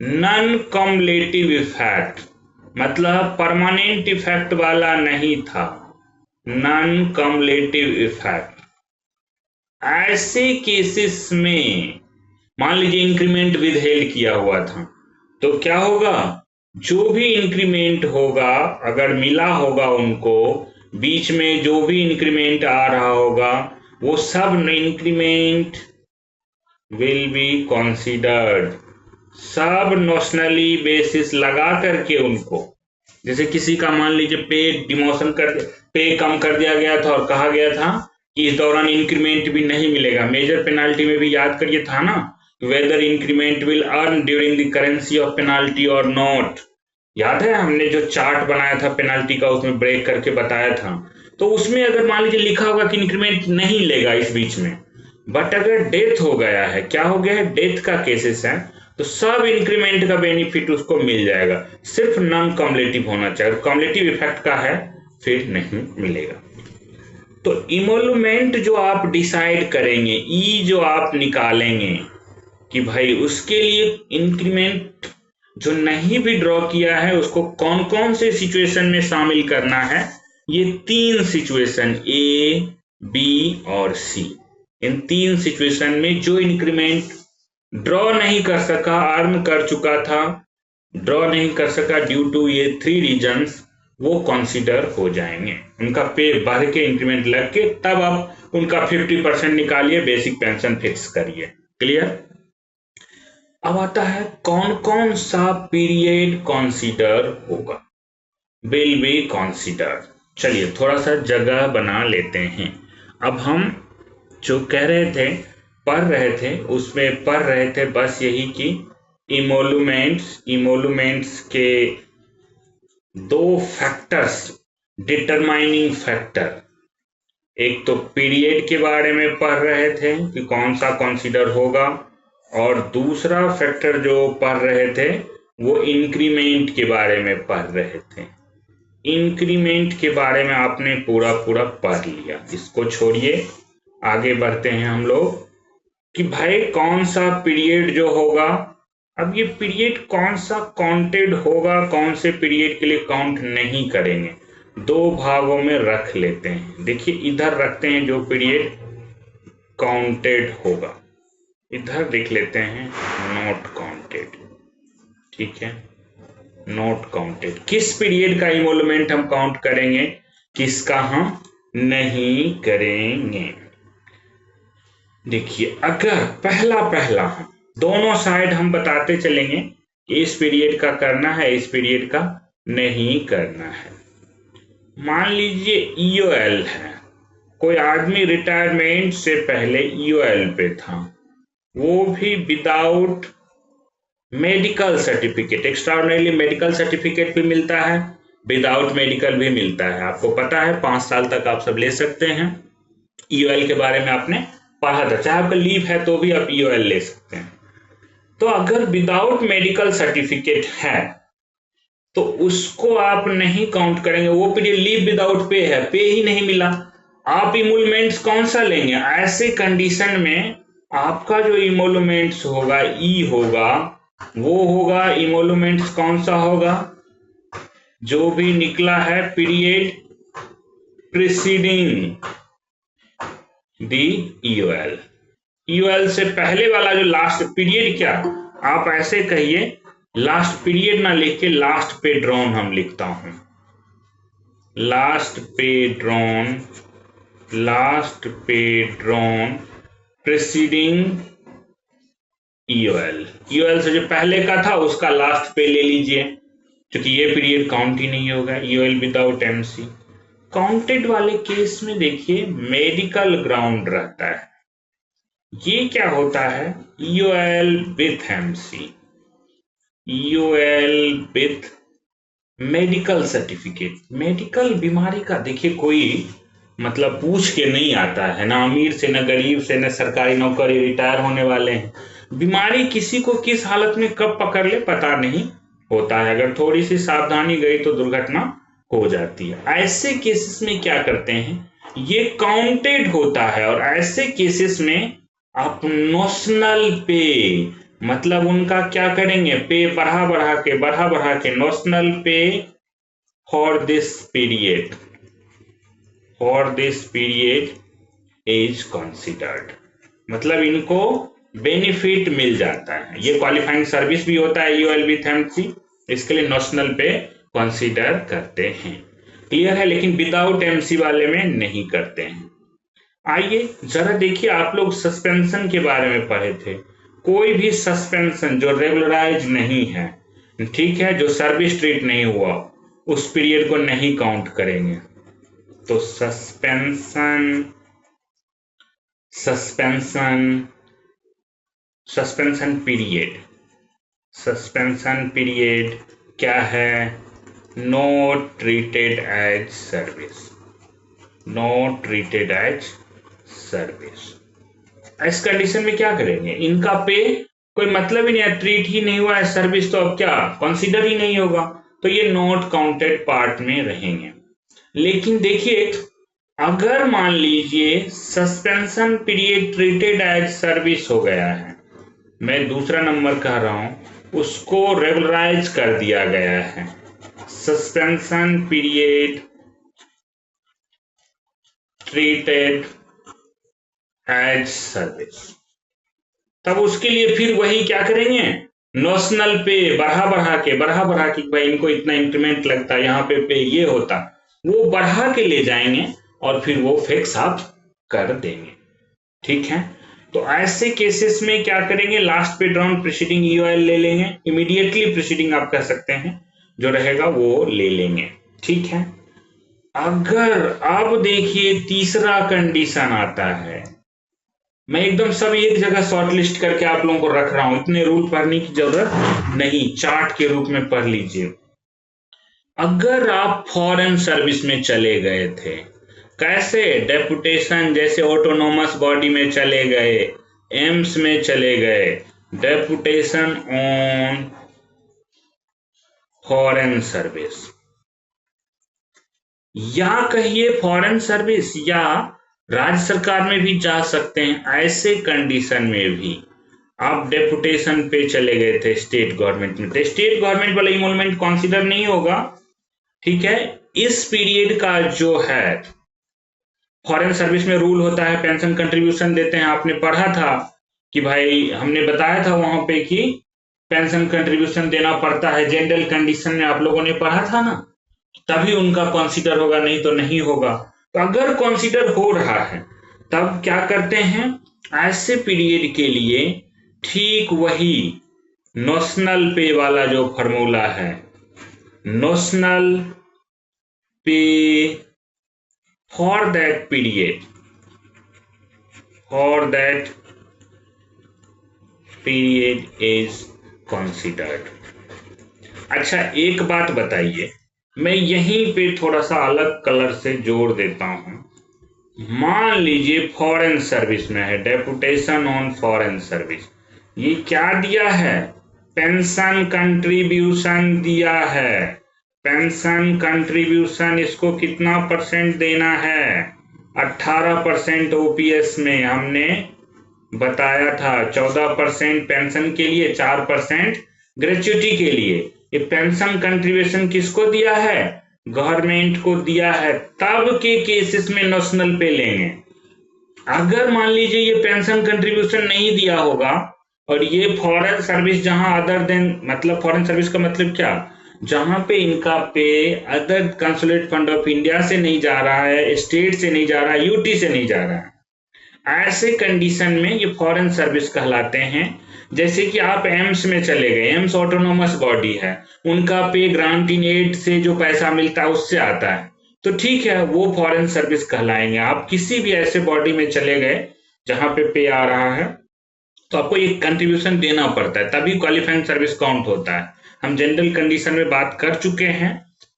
non cumulative effect, मतलब परमानेंट इफेक्ट वाला नहीं था, नॉन कम्युलेटिव इफेक्ट। ऐसे केसेस में मान लीजिए इंक्रीमेंट विद हेल्ड किया हुआ था, तो क्या होगा, जो भी इंक्रीमेंट होगा, अगर मिला होगा उनको, बीच में जो भी इंक्रीमेंट आ रहा होगा, वो सब इंक्रीमेंट विल बी कंसीडर्ड, सब नोशनली बेसिस लगा करके उनको, जैसे किसी का मान लीजिए पे कम कर दिया गया था और कहा गया था कि इस दौरान इंक्रीमेंट भी नहीं मिलेगा। मेजर पेनाल्टी में भी याद करिए था ना, whether increment will earn during the currency of penalty और नॉट। याद है हमने जो चार्ट बनाया था पेनाल्टी का, उसमें ब्रेक करके बताया था। तो उसमें अगर मान लीजिए लिखा होगा कि इंक्रीमेंट नहीं लेगा इस बीच में, बट अगर डेथ हो गया है, क्या हो गया है, डेथ का केसेस है, तो सब इंक्रीमेंट का बेनिफिट उसको मिल जाएगा, सिर्फ नॉन कम्युलेटिव होना चाहिए, कम्युलेटिव इफेक्ट का है फिर नहीं मिलेगा। तो इमोलुमेंट जो आप डिसाइड करेंगे, ई जो आप निकालेंगे कि भाई उसके लिए इंक्रीमेंट जो नहीं भी ड्रॉ किया है उसको कौन कौन से सिचुएशन में शामिल करना है, ये 3 सिचुएशन ए, बी और सी, इन 3 सिचुएशन में जो इंक्रीमेंट ड्रॉ नहीं कर सका, अर्न कर चुका था, ड्रॉ नहीं कर सका ड्यू टू ये 3 रीजंस, वो कंसीडर हो जाएंगे, उनका पे बढ़ के इंक्रीमेंट लग के, तब आप उनका 50% निकालिए, बेसिक पेंशन फिक्स करिए। क्लियर? अब आता है कौन कौन सा पीरियड कंसीडर होगा, विल बी कंसीडर। चलिए थोड़ा सा जगह बना लेते हैं। अब हम जो कह रहे थे, पढ़ रहे थे, उसमें पढ़ रहे थे बस यही कि इमोलुमेंट्स के 2 फैक्टर्स, डिटरमाइनिंग फैक्टर, एक तो पीरियड के बारे में पढ़ रहे थे कि कौन सा कंसीडर होगा, और दूसरा फैक्टर जो पढ़ रहे थे वो इंक्रीमेंट के बारे में पढ़ रहे थे। इंक्रीमेंट के बारे में आपने पूरा पूरा पढ़ लिया, इसको छोड़िए, आगे बढ़ते हैं हम लोग कि भाई कौन सा पीरियड जो होगा। अब ये पीरियड कौन सा काउंटेड होगा, कौन से पीरियड के लिए काउंट नहीं करेंगे, 2 भागों में रख लेते हैं। देखिए इधर रखते हैं जो पीरियड काउंटेड होगा, इधर लिख लेते हैं नॉट काउंटेड, ठीक है, नॉट काउंटेड। किस पीरियड का इमोलुमेंट हम काउंट करेंगे, किसका हम नहीं करेंगे। देखिए अगर पहला हम दोनों साइड हम बताते चलेंगे, इस पीरियड का करना है, इस पीरियड का नहीं करना है। मान लीजिए ईओएल है, कोई आदमी रिटायरमेंट से पहले ईओएल पे था, वो भी without medical certificate, extraordinary medical certificate भी मिलता है, विदाउट मेडिकल भी मिलता है, आपको पता है 5 साल तक आप सब ले सकते हैं। ईओएल के बारे में आपने पढ़ा था, चाहे आपका लीव है तो भी आप ईओएल ले सकते हैं। तो अगर विदाउट मेडिकल सर्टिफिकेट है तो उसको आप नहीं काउंट करेंगे, वो पीरियड लीव विदाउट पे है, पे ही नहीं मिला, आप इमोलुमेंट्स कौन सा लेंगे। ऐसे कंडीशन में आपका जो इमोलुमेंट्स होगा, ई होगा, वो होगा इमोलुमेंट्स कौन सा होगा, जो भी निकला है पीरियड प्रीसीडिंग दी ईओएल। ईओएल से पहले वाला जो लास्ट पीरियड, क्या आप ऐसे कहिए, लास्ट पीरियड ना लिख के लास्ट पे ड्रॉन हम लिखता हूं, लास्ट पे ड्रॉन प्रीसीडिंग ईओएल। ईओएल से जो पहले का था उसका लास्ट पे ले लीजिए, क्योंकि ये पीरियड काउंट ही नहीं होगा, ईओएल विदाउट एमसी। काउंटेड वाले केस में देखिए मेडिकल ग्राउंड रहता है, ये क्या होता है, EOL with MC, EOL with medical certificate. Medical बीमारी का देखिए कोई मतलब पूछ के नहीं आता है, ना अमीर से ना गरीब से, ना सरकारी नौकरी रिटायर होने वाले हैं। बीमारी किसी को किस हालत में कब पकड़ ले पता नहीं होता है, अगर थोड़ी सी सावधानी गई तो दुर्घटना हो जाती है। ऐसे केसेस में क्या करते हैं, ये काउंटेड होता है, और ऐसे केसेस में आप नोशनल पे मतलब उनका क्या करेंगे, पे बढ़ा बढ़ा के नोशनल पे for this period, for this period is considered, मतलब इनको बेनिफिट मिल जाता है। ये क्वालिफाइंग सर्विस भी होता है ईओएल विथ एमसी, इसके लिए नेशनल पे कंसीडर करते हैं। क्लियर है, लेकिन विदाउट एमसी वाले में नहीं करते हैं। आइए जरा देखिए, आप लोग सस्पेंशन के बारे में पढ़े थे। कोई भी सस्पेंशन जो रेगुलराइज नहीं है, ठीक है, जो सर्विस ट्रीट नहीं हुआ, उस पीरियड को नहीं काउंट करेंगे। तो suspension suspension suspension period, suspension period क्या है, not treated as service, not treated as service. इस कंडीशन में क्या करेंगे, इनका पे कोई मतलब ही नहीं है, ट्रीट ही नहीं हुआ है सर्विस, तो अब क्या कंसीडर ही नहीं होगा, तो ये नॉट काउंटेड पार्ट में रहेंगे। लेकिन देखिए, अगर मान लीजिए suspension period treated as service हो गया है, मैं दूसरा नंबर कह रहा हूं, उसको रेगुलराइज कर दिया गया है, suspension period treated as service, तब उसके लिए फिर वही क्या करेंगे, नोशनल पे बढ़ा बढ़ा के भाई इनको इतना इंक्रीमेंट लगता है, यहाँ पे ये होता, वो बढ़ा के ले जाएंगे और फिर वो फिक्स आप कर देंगे। ठीक है, तो ऐसे केसेस में क्या करेंगे, लास्ट पे ड्राउन प्रीसीडिंग ईओएल ले लेंगे, इमीडिएटली प्रीसीडिंग आप कह सकते हैं, जो रहेगा वो ले लेंगे। ठीक है, अगर अब देखिए तीसरा कंडीशन आता है, मैं एकदम सब एक जगह शॉर्ट लिस्ट करके आप लोगों को रख रहा हूं, इतने रूल पढ़ने की जरूरत नहीं, चार्ट के रूप में पढ़ लीजिए। अगर आप फॉरेन सर्विस में चले गए थे, कैसे, डेपुटेशन, जैसे ऑटोनोमस बॉडी में चले गए, एम्स में चले गए, डेपुटेशन ऑन फॉरेन सर्विस, या कहिए फॉरेन सर्विस, या राज्य सरकार में भी जा सकते हैं। ऐसे कंडीशन में भी आप डेपुटेशन पे चले गए थे स्टेट गवर्नमेंट में, तो स्टेट गवर्नमेंट वाला इमोलमेंट कंसीडर नहीं होगा। ठीक है, इस पीरियड का जो है फॉरेन सर्विस में रूल होता है, पेंशन कंट्रीब्यूशन देते हैं, आपने पढ़ा था कि भाई, हमने बताया था वहां पे कि पेंशन कंट्रीब्यूशन देना पड़ता है, जनरल कंडीशन में आप लोगों ने पढ़ा था ना, तभी उनका कंसीडर होगा, नहीं तो नहीं होगा। तो अगर कंसीडर हो रहा है तब क्या करते हैं, ऐसे पीरियड के लिए ठीक वही नोशनल पे वाला जो फॉर्मूला है, नोशनल पे for that period, for that period is considered. अच्छा, एक बात बताइए, मैं यहीं पे थोड़ा सा अलग कलर से जोड़ देता हूं। मान लीजिए फॉरेन सर्विस में है, डेपुटेशन ऑन फॉरेन सर्विस, ये क्या दिया है, पेंशन कंट्रीब्यूशन दिया है, पेंशन कंट्रीब्यूशन, इसको कितना परसेंट देना है, 18% ओपीएस में हमने बताया था, 14% पेंशन के लिए, 4% ग्रेच्युटी के लिए। ये पेंशन कंट्रीब्यूशन किसको दिया है, गवर्नमेंट को दिया है, तब के केसेस में नेशनल पे लेंगे। अगर मान लीजिए ये पेंशन कंट्रीब्यूशन नहीं दिया होगा और ये फॉरेन सर्विस, जहां अदर देन, मतलब फॉरेन सर्विस का मतलब क्या, जहां पे इनका पे other consulate fund of India से नहीं जा रहा है, स्टेट से नहीं जा रहा है, यूटी से नहीं जा रहा है, ऐसे कंडीशन में ये फॉरेन सर्विस कहलाते हैं। जैसे कि आप एम्स में चले गए, एम्स ऑटोनोमस बॉडी है, उनका पे ग्रांट इन एड से जो पैसा मिलता है उससे आता है, तो ठीक है, वो फॉरेन सर्विस कहलाएंगे। आप किसी भी ऐसे बॉडी में चले गए जहां पे आ रहा है तो आपको एक कंट्रीब्यूशन देना पड़ता है, तभी क्वालिफाइंग सर्विस काउंट होता है। हम जनरल कंडीशन में बात कर चुके हैं,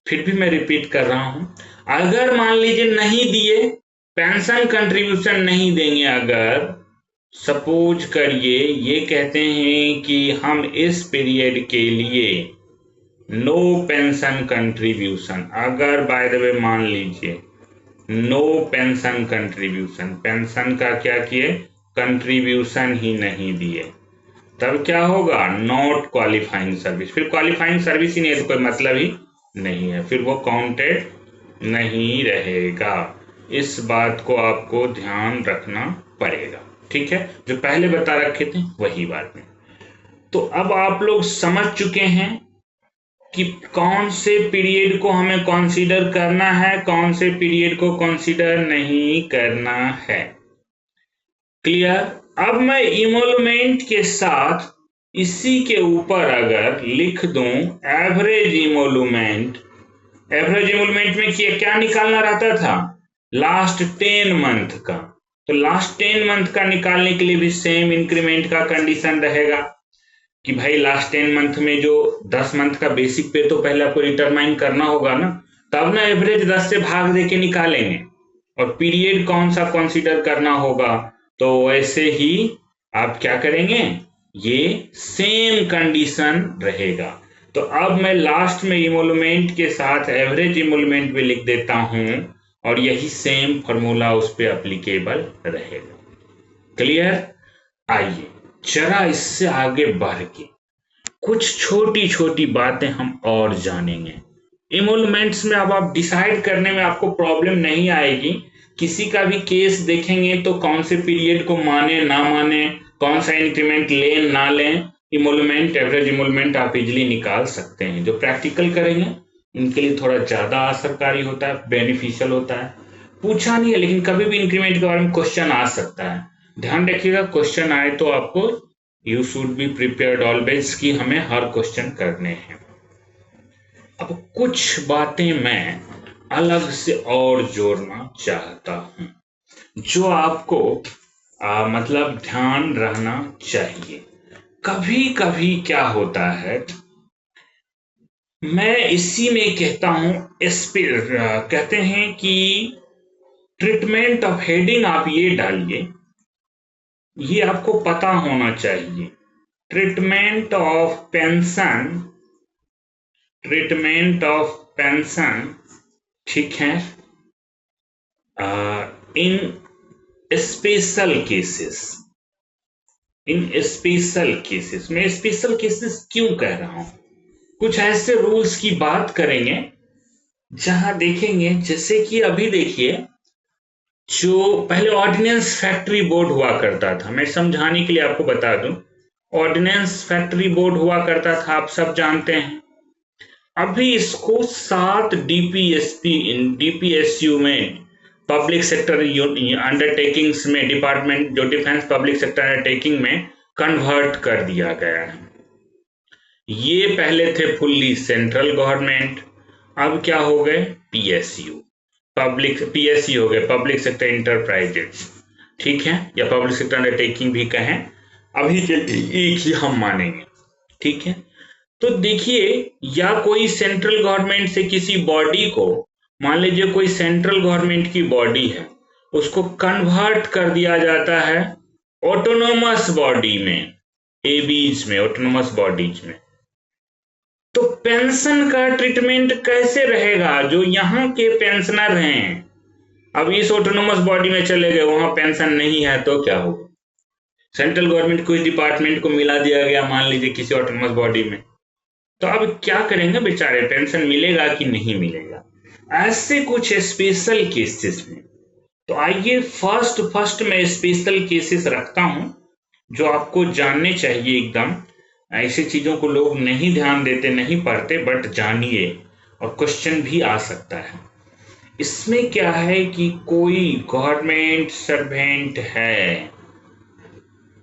फिर भी मैं रिपीट कर रहा हूं। अगर मान लीजिए नहीं दिए, पेंशन कंट्रीब्यूशन नहीं देंगे, अगर सपोज करिए ये कहते हैं कि हम इस पीरियड के लिए नो पेंशन कंट्रीब्यूशन, अगर बाय द वे मान लीजिए नो पेंशन कंट्रीब्यूशन, पेंशन का क्या किए, कंट्रीब्यूशन ही नहीं दिए, तब क्या होगा, नॉट क्वालिफाइंग सर्विस। फिर क्वालिफाइंग सर्विस ही नहीं है तो कोई मतलब ही नहीं है, फिर वो काउंटेड नहीं रहेगा। इस बात को आपको ध्यान रखना पड़ेगा, ठीक है। जो पहले बता रखे थे वही बात में। तो अब आप लोग समझ चुके हैं कि कौन से पीरियड को हमें कंसीडर करना है, कौन से पीरियड को कंसीडर नहीं करना है। क्लियर। अब मैं इमोलमेंट के साथ इसी के ऊपर अगर लिख दूं एवरेज इमोलमेंट, एवरेज इमोलमेंट में क्या निकालना रहता था, लास्ट 10 मंथ का। तो लास्ट 10 मंथ का निकालने के लिए भी सेम इंक्रीमेंट का कंडीशन रहेगा कि भाई लास्ट 10 मंथ में जो 10 मंथ का बेसिक पे तो पहले आपको डिटरमाइन करना होगा ना, तब ना एवरेज 10 से भाग देके निकालेंगे, और पीरियड कौन सा कंसीडर करना होगा, तो वैसे ही आप क्या करेंगे, ये सेम कंडीशन रहेगा। तो अब मैं लास्ट में इमोलमेंट के साथ एवरेज इमोलमेंट भी लिख देता हूं, और यही सेम फॉर्मूला उस पर एप्लीकेबल रहेगा। क्लियर। आइए जरा इससे आगे बढ़ के कुछ छोटी छोटी बातें हम और जानेंगे। इमोलमेंट्स में अब आप डिसाइड करने में आपको प्रॉब्लम नहीं आएगी। किसी का भी केस देखेंगे तो कौन से पीरियड को माने ना माने, कौन सा इंक्रीमेंट लें ना लें, इमोलमेंट एवरेज इमोलमेंट आप इजिली निकाल सकते हैं। जो प्रैक्टिकल करेंगे इनके लिए थोड़ा ज्यादा असरकारी होता है, बेनिफिशियल होता है। पूछा नहीं है लेकिन कभी भी इंक्रीमेंट के बारे में क्वेश्चन आ सकता है, ध्यान रखिएगा। क्वेश्चन आए तो आपको you should be prepared always कि हमें हर क्वेश्चन करने हैं। अब कुछ बातें मैं अलग से और जोड़ना चाहता हूं जो आपको मतलब ध्यान रहना चाहिए। कभी कभी क्या होता है, मैं इसी में कहता हूं, कहते हैं कि ट्रीटमेंट ऑफ हेडिंग आप ये डालिए, ये आपको पता होना चाहिए। Treatment of pension, treatment of pension, ठीक है, इन स्पेशल केसेस, इन स्पेशल केसेस। मैं स्पेशल केसेस क्यों कह रहा हूं, कुछ ऐसे रूल्स की बात करेंगे जहां देखेंगे, जैसे कि अभी देखिए जो पहले ऑर्डिनेंस फैक्ट्री बोर्ड हुआ करता था, मैं समझाने के लिए आपको बता दूं, ऑर्डिनेंस फैक्ट्री बोर्ड हुआ करता था, आप सब जानते हैं। अभी इसको 7 डीपीएसयू में, पब्लिक सेक्टर अंडरटेकिंग्स में, डिपार्टमेंट जो डिफेंस पब्लिक सेक्टर अंडरटेकिंग में कन्वर्ट कर दिया गया है। ये पहले थे फुल्ली सेंट्रल गवर्नमेंट, अब क्या हो गए, पीएसयू, पब्लिक पीएसयू हो गए, पब्लिक सेक्टर इंटरप्राइजेज, ठीक है, या पब्लिक सेक्टर अंडरटेकिंग भी कहें, अभी के एक ही हम मानेंगे, ठीक है। तो देखिए, या कोई सेंट्रल गवर्नमेंट से किसी बॉडी को, मान लीजिए कोई सेंट्रल गवर्नमेंट की बॉडी है, उसको कन्वर्ट कर दिया जाता है ऑटोनोमस बॉडी में, एबीज में, ऑटोनोमस बॉडीज में। तो पेंशन का ट्रीटमेंट कैसे रहेगा, जो यहाँ के पेंशनर हैं, अब इस ऑटोनोमस बॉडी में चले गए, वहां पेंशन नहीं है तो क्या होगा, सेंट्रल गवर्नमेंट को इस डिपार्टमेंट को मिला दिया गया मान लीजिए किसी ऑटोनोमस बॉडी में, तो अब क्या करेंगे बेचारे, पेंशन मिलेगा कि नहीं मिलेगा, ऐसे कुछ स्पेशल केसेस में। तो आइए फर्स्ट मैं स्पेशल केसेस रखता हूं जो आपको जानने चाहिए एकदम। ऐसी चीजों को लोग नहीं ध्यान देते, नहीं पढ़ते, बट जानिए, और क्वेश्चन भी आ सकता है। इसमें क्या है कि कोई गवर्नमेंट सर्वेंट है,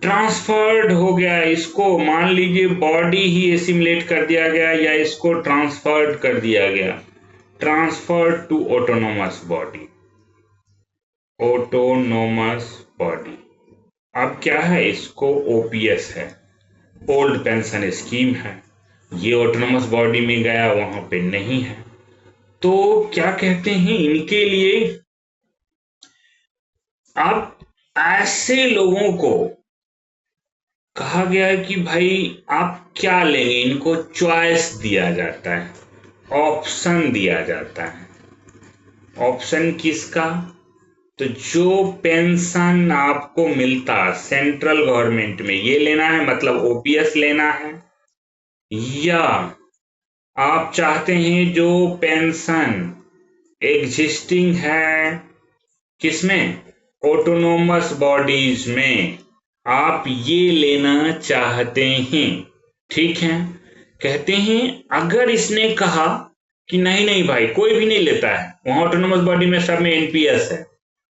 ट्रांसफर्ड हो गया, इसको मान लीजिए बॉडी ही एसिमुलेट कर दिया गया, या इसको ट्रांसफर्ड कर दिया गया, transferred to autonomous body, autonomous body, अब क्या है, इसको ओपीएस है, ओल्ड पेंशन स्कीम है, ये ऑटोनोमस बॉडी में गया, वहां पे नहीं है। तो क्या कहते हैं इनके लिए, अब ऐसे लोगों को कहा गया है कि भाई आप क्या लेंगे, इनको चॉइस दिया जाता है, ऑप्शन दिया जाता है। ऑप्शन किसका, तो जो पेंशन आपको मिलता सेंट्रल गवर्नमेंट में, ये लेना है मतलब ओपीएस लेना है, या आप चाहते हैं जो पेंशन एग्जिस्टिंग है किसमें, ऑटोनोमस बॉडीज में, आप ये लेना चाहते हैं। ठीक है, कहते हैं अगर इसने कहा कि नहीं नहीं भाई कोई भी नहीं लेता है, वहां ऑटोनोमस बॉडी में सब में एनपीएस है,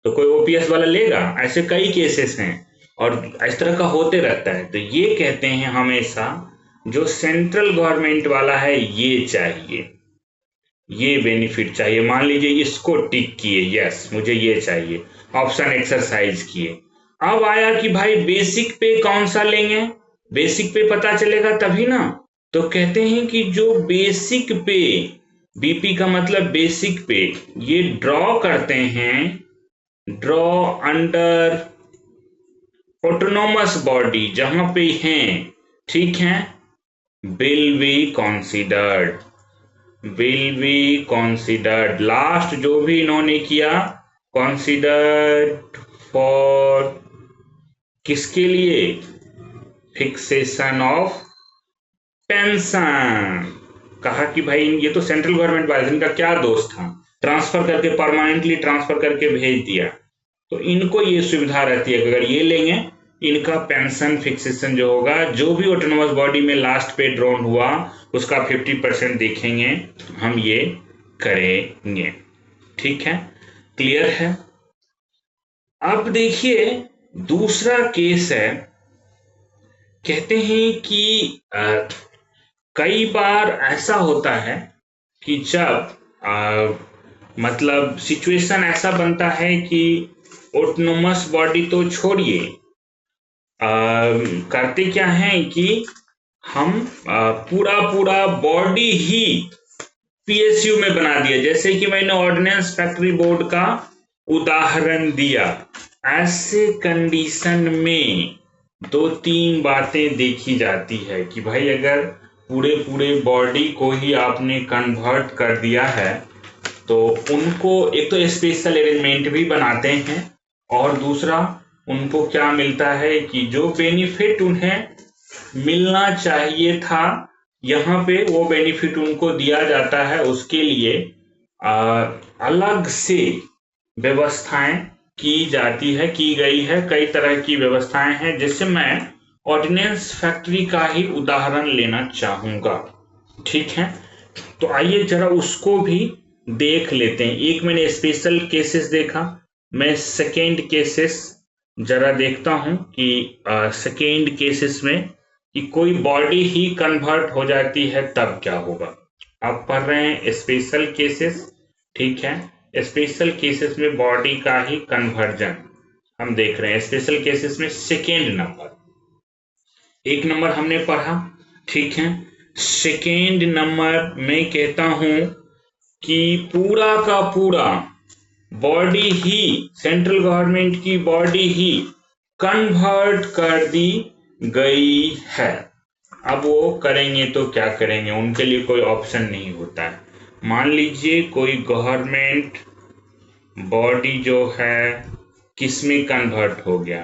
तो कोई ओपीएस वाला लेगा, ऐसे कई केसेस हैं और इस तरह का होते रहता है। तो ये कहते हैं हमेशा जो सेंट्रल गवर्नमेंट वाला है ये चाहिए, ये बेनिफिट चाहिए। मान लीजिए इसको टिक किए, यस मुझे ये चाहिए, ऑप्शन एक्सरसाइज किए। अब आया कि भाई बेसिक पे कौन सा लेंगे, बेसिक पे पता चलेगा तभी ना। तो कहते हैं कि जो बेसिक पे, बीपी का मतलब बेसिक पे, ये ड्रॉ करते हैं, ड्रॉ अंडर ऑटोनोमस बॉडी जहां पे हैं, ठीक है, will be considered, will be considered, last जो भी इन्होंने किया कंसीडर्ड फॉर किसके लिए, फिक्सेशन ऑफ पेंशन। कहा कि भाई ये तो सेंट्रल गवर्नमेंट वाले, इनका क्या दोष था, ट्रांसफर करके परमानेंटली ट्रांसफर करके भेज दिया, तो इनको ये सुविधा रहती है कि अगर ये लेंगे इनका पेंशन फिक्सेशन जो होगा, जो भी ऑटोनोमस बॉडी में लास्ट पे ड्रॉन हुआ उसका 50% देखेंगे, हम ये करेंगे। ठीक है, क्लियर है। अब देखिए दूसरा केस है, कहते हैं कि कई बार ऐसा होता है कि जब मतलब सिचुएशन ऐसा बनता है कि ऑटोनोमस बॉडी तो छोड़िए, करते क्या है कि हम पूरा पूरा बॉडी ही पीएसयू में बना दिया, जैसे कि मैंने ऑर्डिनेंस फैक्ट्री बोर्ड का उदाहरण दिया। ऐसे कंडीशन में दो तीन बातें देखी जाती है कि भाई अगर पूरे पूरे बॉडी को ही आपने कन्वर्ट कर दिया है तो उनको एक तो स्पेशल अरेंजमेंट भी बनाते हैं, और दूसरा उनको क्या मिलता है कि जो बेनिफिट उन्हें मिलना चाहिए था यहाँ पे वो बेनिफिट उनको दिया जाता है। उसके लिए अलग से व्यवस्थाएं की जाती है, की गई है, कई तरह की व्यवस्थाएं हैं, जिससे मैं ऑर्डिनेंस फैक्ट्री का ही उदाहरण लेना चाहूंगा। ठीक है, तो आइए जरा उसको भी देख लेते हैं। एक मैंने स्पेशल केसेस देखा, मैं सेकेंड केसेस जरा देखता हूं कि सेकेंड केसेस में कि कोई बॉडी ही कन्वर्ट हो जाती है तब क्या होगा। आप पढ़ रहे हैं स्पेशल केसेस, ठीक है, स्पेशल केसेस में बॉडी का ही कन्वर्जन हम देख रहे हैं। स्पेशल केसेस में सेकेंड नंबर, एक नंबर हमने पढ़ा, ठीक है, सेकेंड नंबर में कहता हूं कि पूरा का पूरा बॉडी ही, सेंट्रल गवर्नमेंट की बॉडी ही कन्वर्ट कर दी गई है। अब वो करेंगे तो क्या करेंगे, उनके लिए कोई ऑप्शन नहीं होता है। मान लीजिए कोई गवर्नमेंट बॉडी जो है किसमें कन्वर्ट हो गया,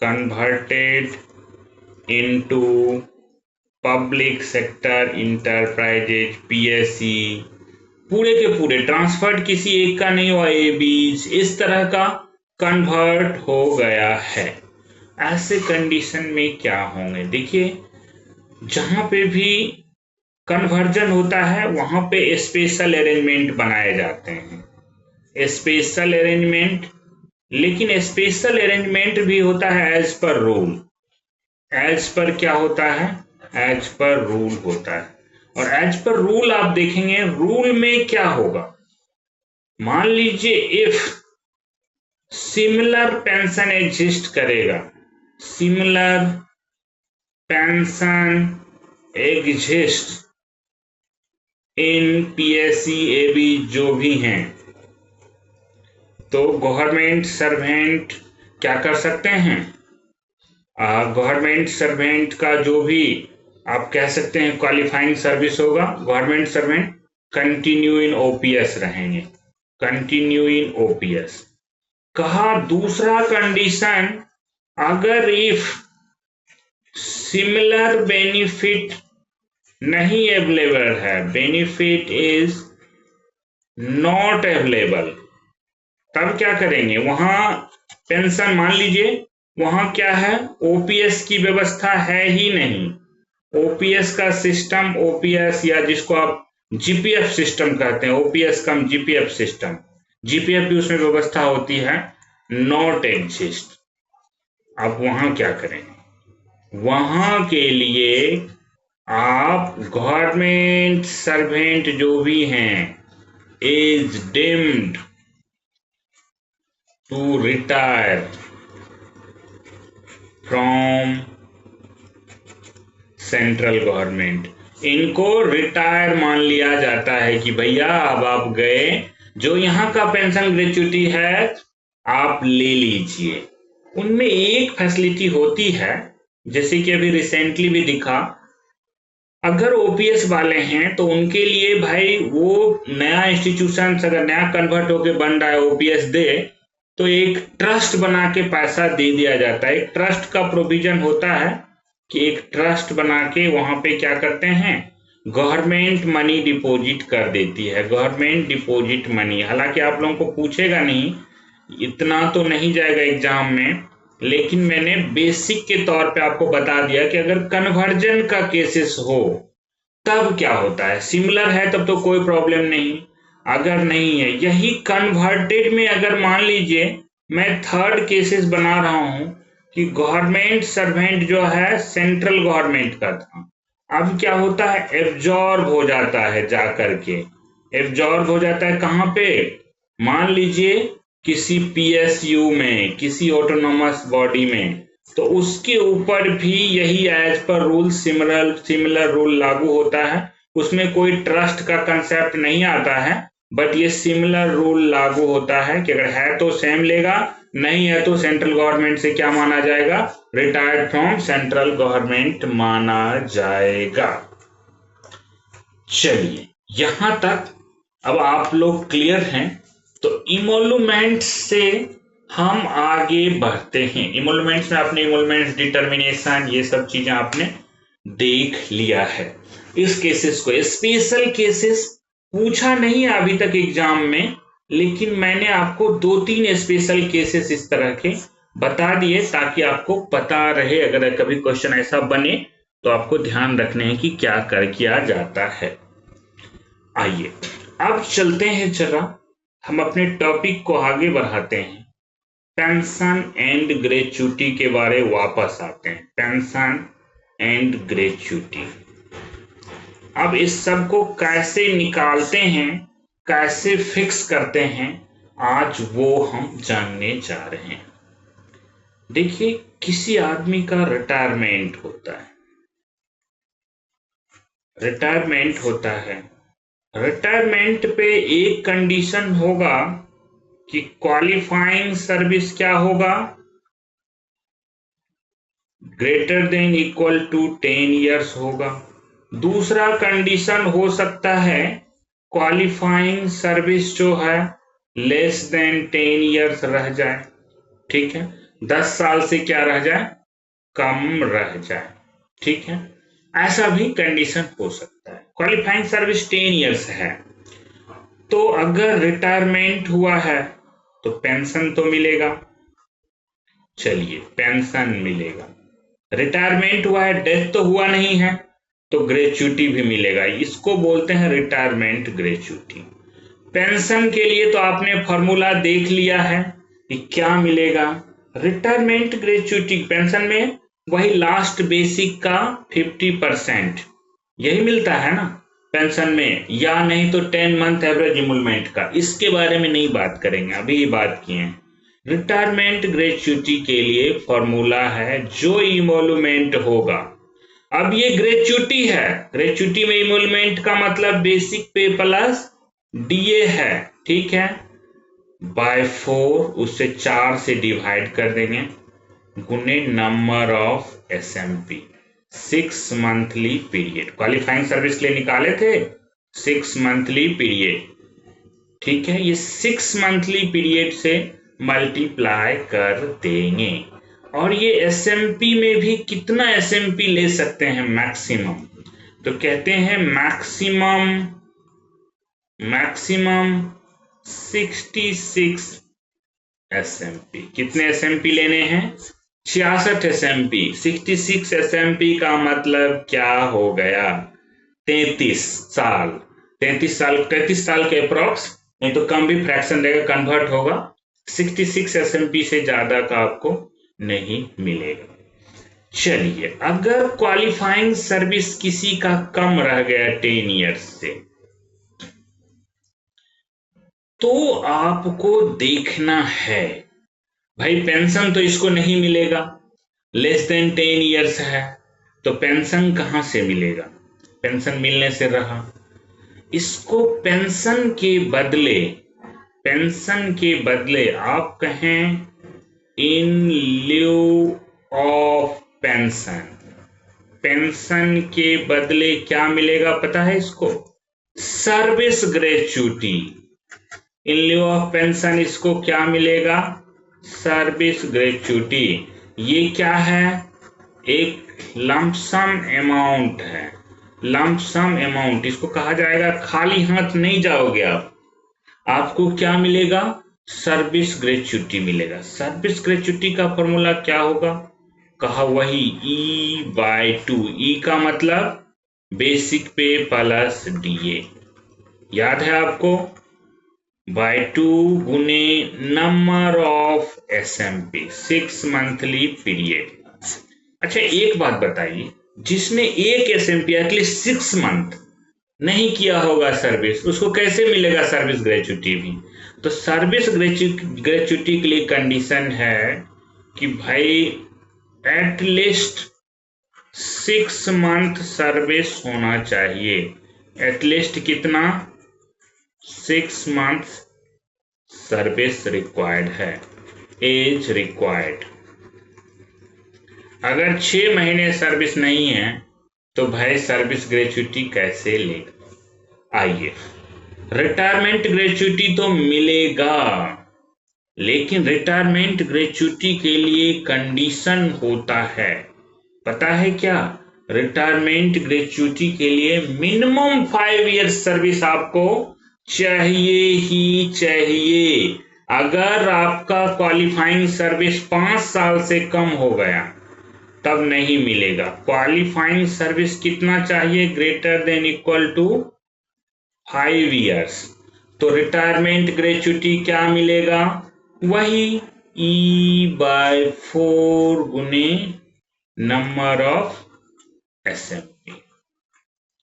converted into public sector enterprises PSE, पूरे के पूरे ट्रांसफर्ड, किसी एक का नहीं हुआ, ए बीच इस तरह का कन्वर्ट हो गया है। ऐसे कंडीशन में क्या होंगे, देखिए जहां पे भी कन्वर्जन होता है वहां पे स्पेशल अरेंजमेंट बनाए जाते हैं, स्पेशल अरेंजमेंट। लेकिन स्पेशल अरेंजमेंट भी होता है as per rule, as per क्या होता है, एज पर रूल होता है। और एज पर रूल आप देखेंगे, रूल में क्या होगा, मान लीजिए इफ सिमिलर पेंशन एग्जिस्ट करेगा, similar pension exist in PSC AB जो भी हैं, तो गवर्नमेंट सर्वेंट क्या कर सकते हैं, गवर्नमेंट सर्वेंट का जो भी आप कह सकते हैं क्वालिफाइंग सर्विस होगा, government servant continue in OPS रहेंगे, कंटिन्यू इन ओपीएस। कहा दूसरा कंडीशन, अगर इफ सिमिलर बेनिफिट नहीं अवेलेबल है, बेनिफिट इज नॉट अवेलेबल, तब क्या करेंगे, वहां पेंशन मान लीजिए वहां क्या है, ओपीएस की व्यवस्था है ही नहीं, ओपीएस का सिस्टम, ओपीएस या जिसको आप जीपीएफ सिस्टम कहते हैं, ओपीएस कम जीपीएफ सिस्टम, जीपीएफ भी उसमें व्यवस्था होती है, नॉट एग्जिस्ट। अब वहां क्या करेंगे, वहां के लिए आप गवर्नमेंट सर्वेंट जो भी हैं is deemed to retire from central government, इनको रिटायर मान लिया जाता है कि भैया अब आप गए, जो यहाँ का पेंशन ग्रेच्युटी है आप ले लीजिए। उनमें एक फैसिलिटी होती है, जैसे कि अभी रिसेंटली भी दिखा, अगर ओपीएस वाले हैं तो उनके लिए भाई वो नया इंस्टीट्यूशन अगर नया कन्वर्ट होके बन रहा है ओपीएस दे, तो एक ट्रस्ट बना के पैसा दे दिया जाता है। एक ट्रस्ट का प्रोविजन होता है कि एक ट्रस्ट बना के वहां पे क्या करते हैं, गवर्नमेंट मनी डिपॉजिट कर देती है, गवर्नमेंट डिपॉजिट मनी। हालांकि आप लोगों को पूछेगा नहीं, इतना तो नहीं जाएगा एग्जाम में, लेकिन मैंने बेसिक के तौर पे आपको बता दिया कि अगर कन्वर्जन का केसेस हो तब क्या होता है, सिमिलर है तब तो कोई प्रॉब्लम नहीं, अगर नहीं है, यही कन्वर्टेड में अगर मान लीजिए मैं थर्ड केसेस बना रहा हूं कि गवर्नमेंट सर्वेंट जो है सेंट्रल गवर्नमेंट का था, अब क्या होता है, एब्जॉर्ब हो जाता है, जाकर के एब्जॉर्ब हो जाता है कहां पे, मान लीजिए किसी पीएसयू में, किसी ऑटोनोमस बॉडी में, तो उसके ऊपर भी यही as per rule similar rule लागू होता है। उसमें कोई ट्रस्ट का कंसेप्ट नहीं आता है, बट ये सिमिलर रूल लागू होता है कि अगर है तो सेम लेगा, नहीं है तो सेंट्रल गवर्नमेंट से क्या माना जाएगा, रिटायर्ड फ्रॉम सेंट्रल गवर्नमेंट माना जाएगा। चलिए यहां तक अब आप लोग क्लियर हैं, तो इमोलुमेंट्स से हम आगे बढ़ते हैं। इमोलुमेंट्स में आपने इमोलुमेंट्स डिटर्मिनेशन ये सब चीजें आपने देख लिया है। इस केसेस को स्पेशल केसेस पूछा नहीं है अभी तक एग्जाम में, लेकिन मैंने आपको 2-3 स्पेशल केसेस इस तरह के बता दिए ताकि आपको पता रहे, अगर कभी क्वेश्चन ऐसा बने तो आपको ध्यान रखने हैं कि क्या कर किया जाता है। आइए अब चलते हैं, जरा हम अपने टॉपिक को आगे बढ़ाते हैं, पेंशन एंड ग्रेच्युटी के बारे वापस आते हैं, पेंशन एंड ग्रेच्युटी। अब इस सब को कैसे निकालते हैं, कैसे फिक्स करते हैं, आज वो हम जानने जा रहे हैं। देखिए किसी आदमी का रिटायरमेंट होता है, रिटायरमेंट होता है, रिटायरमेंट पे एक कंडीशन होगा कि क्वालिफाइंग सर्विस क्या होगा, greater than equal to 10 years होगा। दूसरा कंडीशन हो सकता है क्वालिफाइंग सर्विस जो है लेस देन 10 इयर्स रह जाए, ठीक है, 10 साल से क्या रह जाए, कम रह जाए, ठीक है, ऐसा भी कंडीशन हो सकता है। क्वालिफाइंग सर्विस 10 इयर्स है, तो अगर रिटायरमेंट हुआ है तो पेंशन तो मिलेगा, चलिए पेंशन मिलेगा, रिटायरमेंट हुआ है, डेथ तो हुआ नहीं है, तो ग्रेच्युटी भी मिलेगा, इसको बोलते हैं रिटायरमेंट ग्रेच्युटी। पेंशन के लिए तो आपने फॉर्मूला देख लिया है कि क्या मिलेगा, रिटायरमेंट ग्रेच्युटी पेंशन में वही लास्ट बेसिक का 50% यही मिलता है ना पेंशन में, या नहीं तो 10 मंथ एवरेज इमोलमेंट का, इसके बारे में नहीं बात करेंगे, अभी ये बात किए हैं रिटायरमेंट ग्रेच्युटी के लिए फॉर्मूला है जो इमोलुमेंट होगा। अब ये ग्रेच्युटी है, ग्रेच्युटी में इमोलुमेंट का मतलब बेसिक पे प्लस डीए है, ठीक है, बाय 4, उससे 4 से डिवाइड कर देंगे, गुने number of SMP, 6 monthly period. Qualifying service के लिए निकाले थे 6 मंथली पीरियड, ठीक है, ये 6 मंथली पीरियड से मल्टीप्लाई कर देंगे। और ये एसएमपी में भी कितना एसएमपी ले सकते हैं मैक्सिमम, तो कहते हैं मैक्सिमम 66 एसएमपी। कितने एसएमपी लेने हैं? 66 एसएमपी। 66 एसएमपी का मतलब क्या हो गया? 33 साल। 33 साल के अप्रॉक्स, नहीं तो कम भी फ्रैक्शन देगा, कन्वर्ट होगा। 66 एसएमपी से ज्यादा का आपको नहीं मिलेगा। चलिए, अगर क्वालिफाइंग सर्विस किसी का कम रह गया 10 ईयर्स से, तो आपको देखना है, भाई पेंशन तो इसको नहीं मिलेगा, लेस देन 10 ईयर्स है, तो पेंशन कहां से मिलेगा? पेंशन मिलने से रहा। इसको पेंशन के बदले आप कहें इन लिeu ऑफ पेंशन। पेंशन के बदले क्या मिलेगा पता है इसको? Service gratuity. In लिeu of pension इसको क्या मिलेगा? Service gratuity. ये क्या है? एक लंपसम अमाउंट है, लंपसम अमाउंट। इसको कहा जाएगा खाली हाथ नहीं जाओगे आप, आपको क्या मिलेगा? सर्विस ग्रेच्युटी मिलेगा। सर्विस ग्रेच्युटी का फॉर्मूला क्या होगा? कहा वही E/2। ई का मतलब बेसिक पे प्लस डीए, याद है आपको? बाय 2 गुने number of SMP, 6 monthly period. अच्छा, एक बात बताइए, जिसने एक एसएमपी एटलीस्ट 6 मंथ नहीं किया होगा सर्विस, उसको कैसे मिलेगा सर्विस ग्रेच्युटी भी? तो सर्विस ग्रेच्युटी के लिए कंडीशन है कि भाई एटलीस्ट 6 मंथ सर्विस होना चाहिए। एटलीस्ट कितना? 6 मंथ सर्विस रिक्वायर्ड है, एज रिक्वायर्ड। अगर 6 महीने सर्विस नहीं है तो भाई सर्विस ग्रेच्युटी कैसे लेगा? आइए, रिटायरमेंट ग्रेच्युटी तो मिलेगा, लेकिन रिटायरमेंट ग्रेच्युटी के लिए कंडीशन होता है, पता है क्या? रिटायरमेंट ग्रेच्युटी के लिए मिनिमम 5 ईयर्स सर्विस आपको चाहिए ही चाहिए। अगर आपका क्वालिफाइंग सर्विस 5 साल से कम हो गया तब नहीं मिलेगा। क्वालिफाइंग सर्विस कितना चाहिए? Greater than equal to 5 years. तो रिटायरमेंट ग्रेच्युटी क्या मिलेगा? वही E/4 गुने नंबर ऑफ एसएमपी।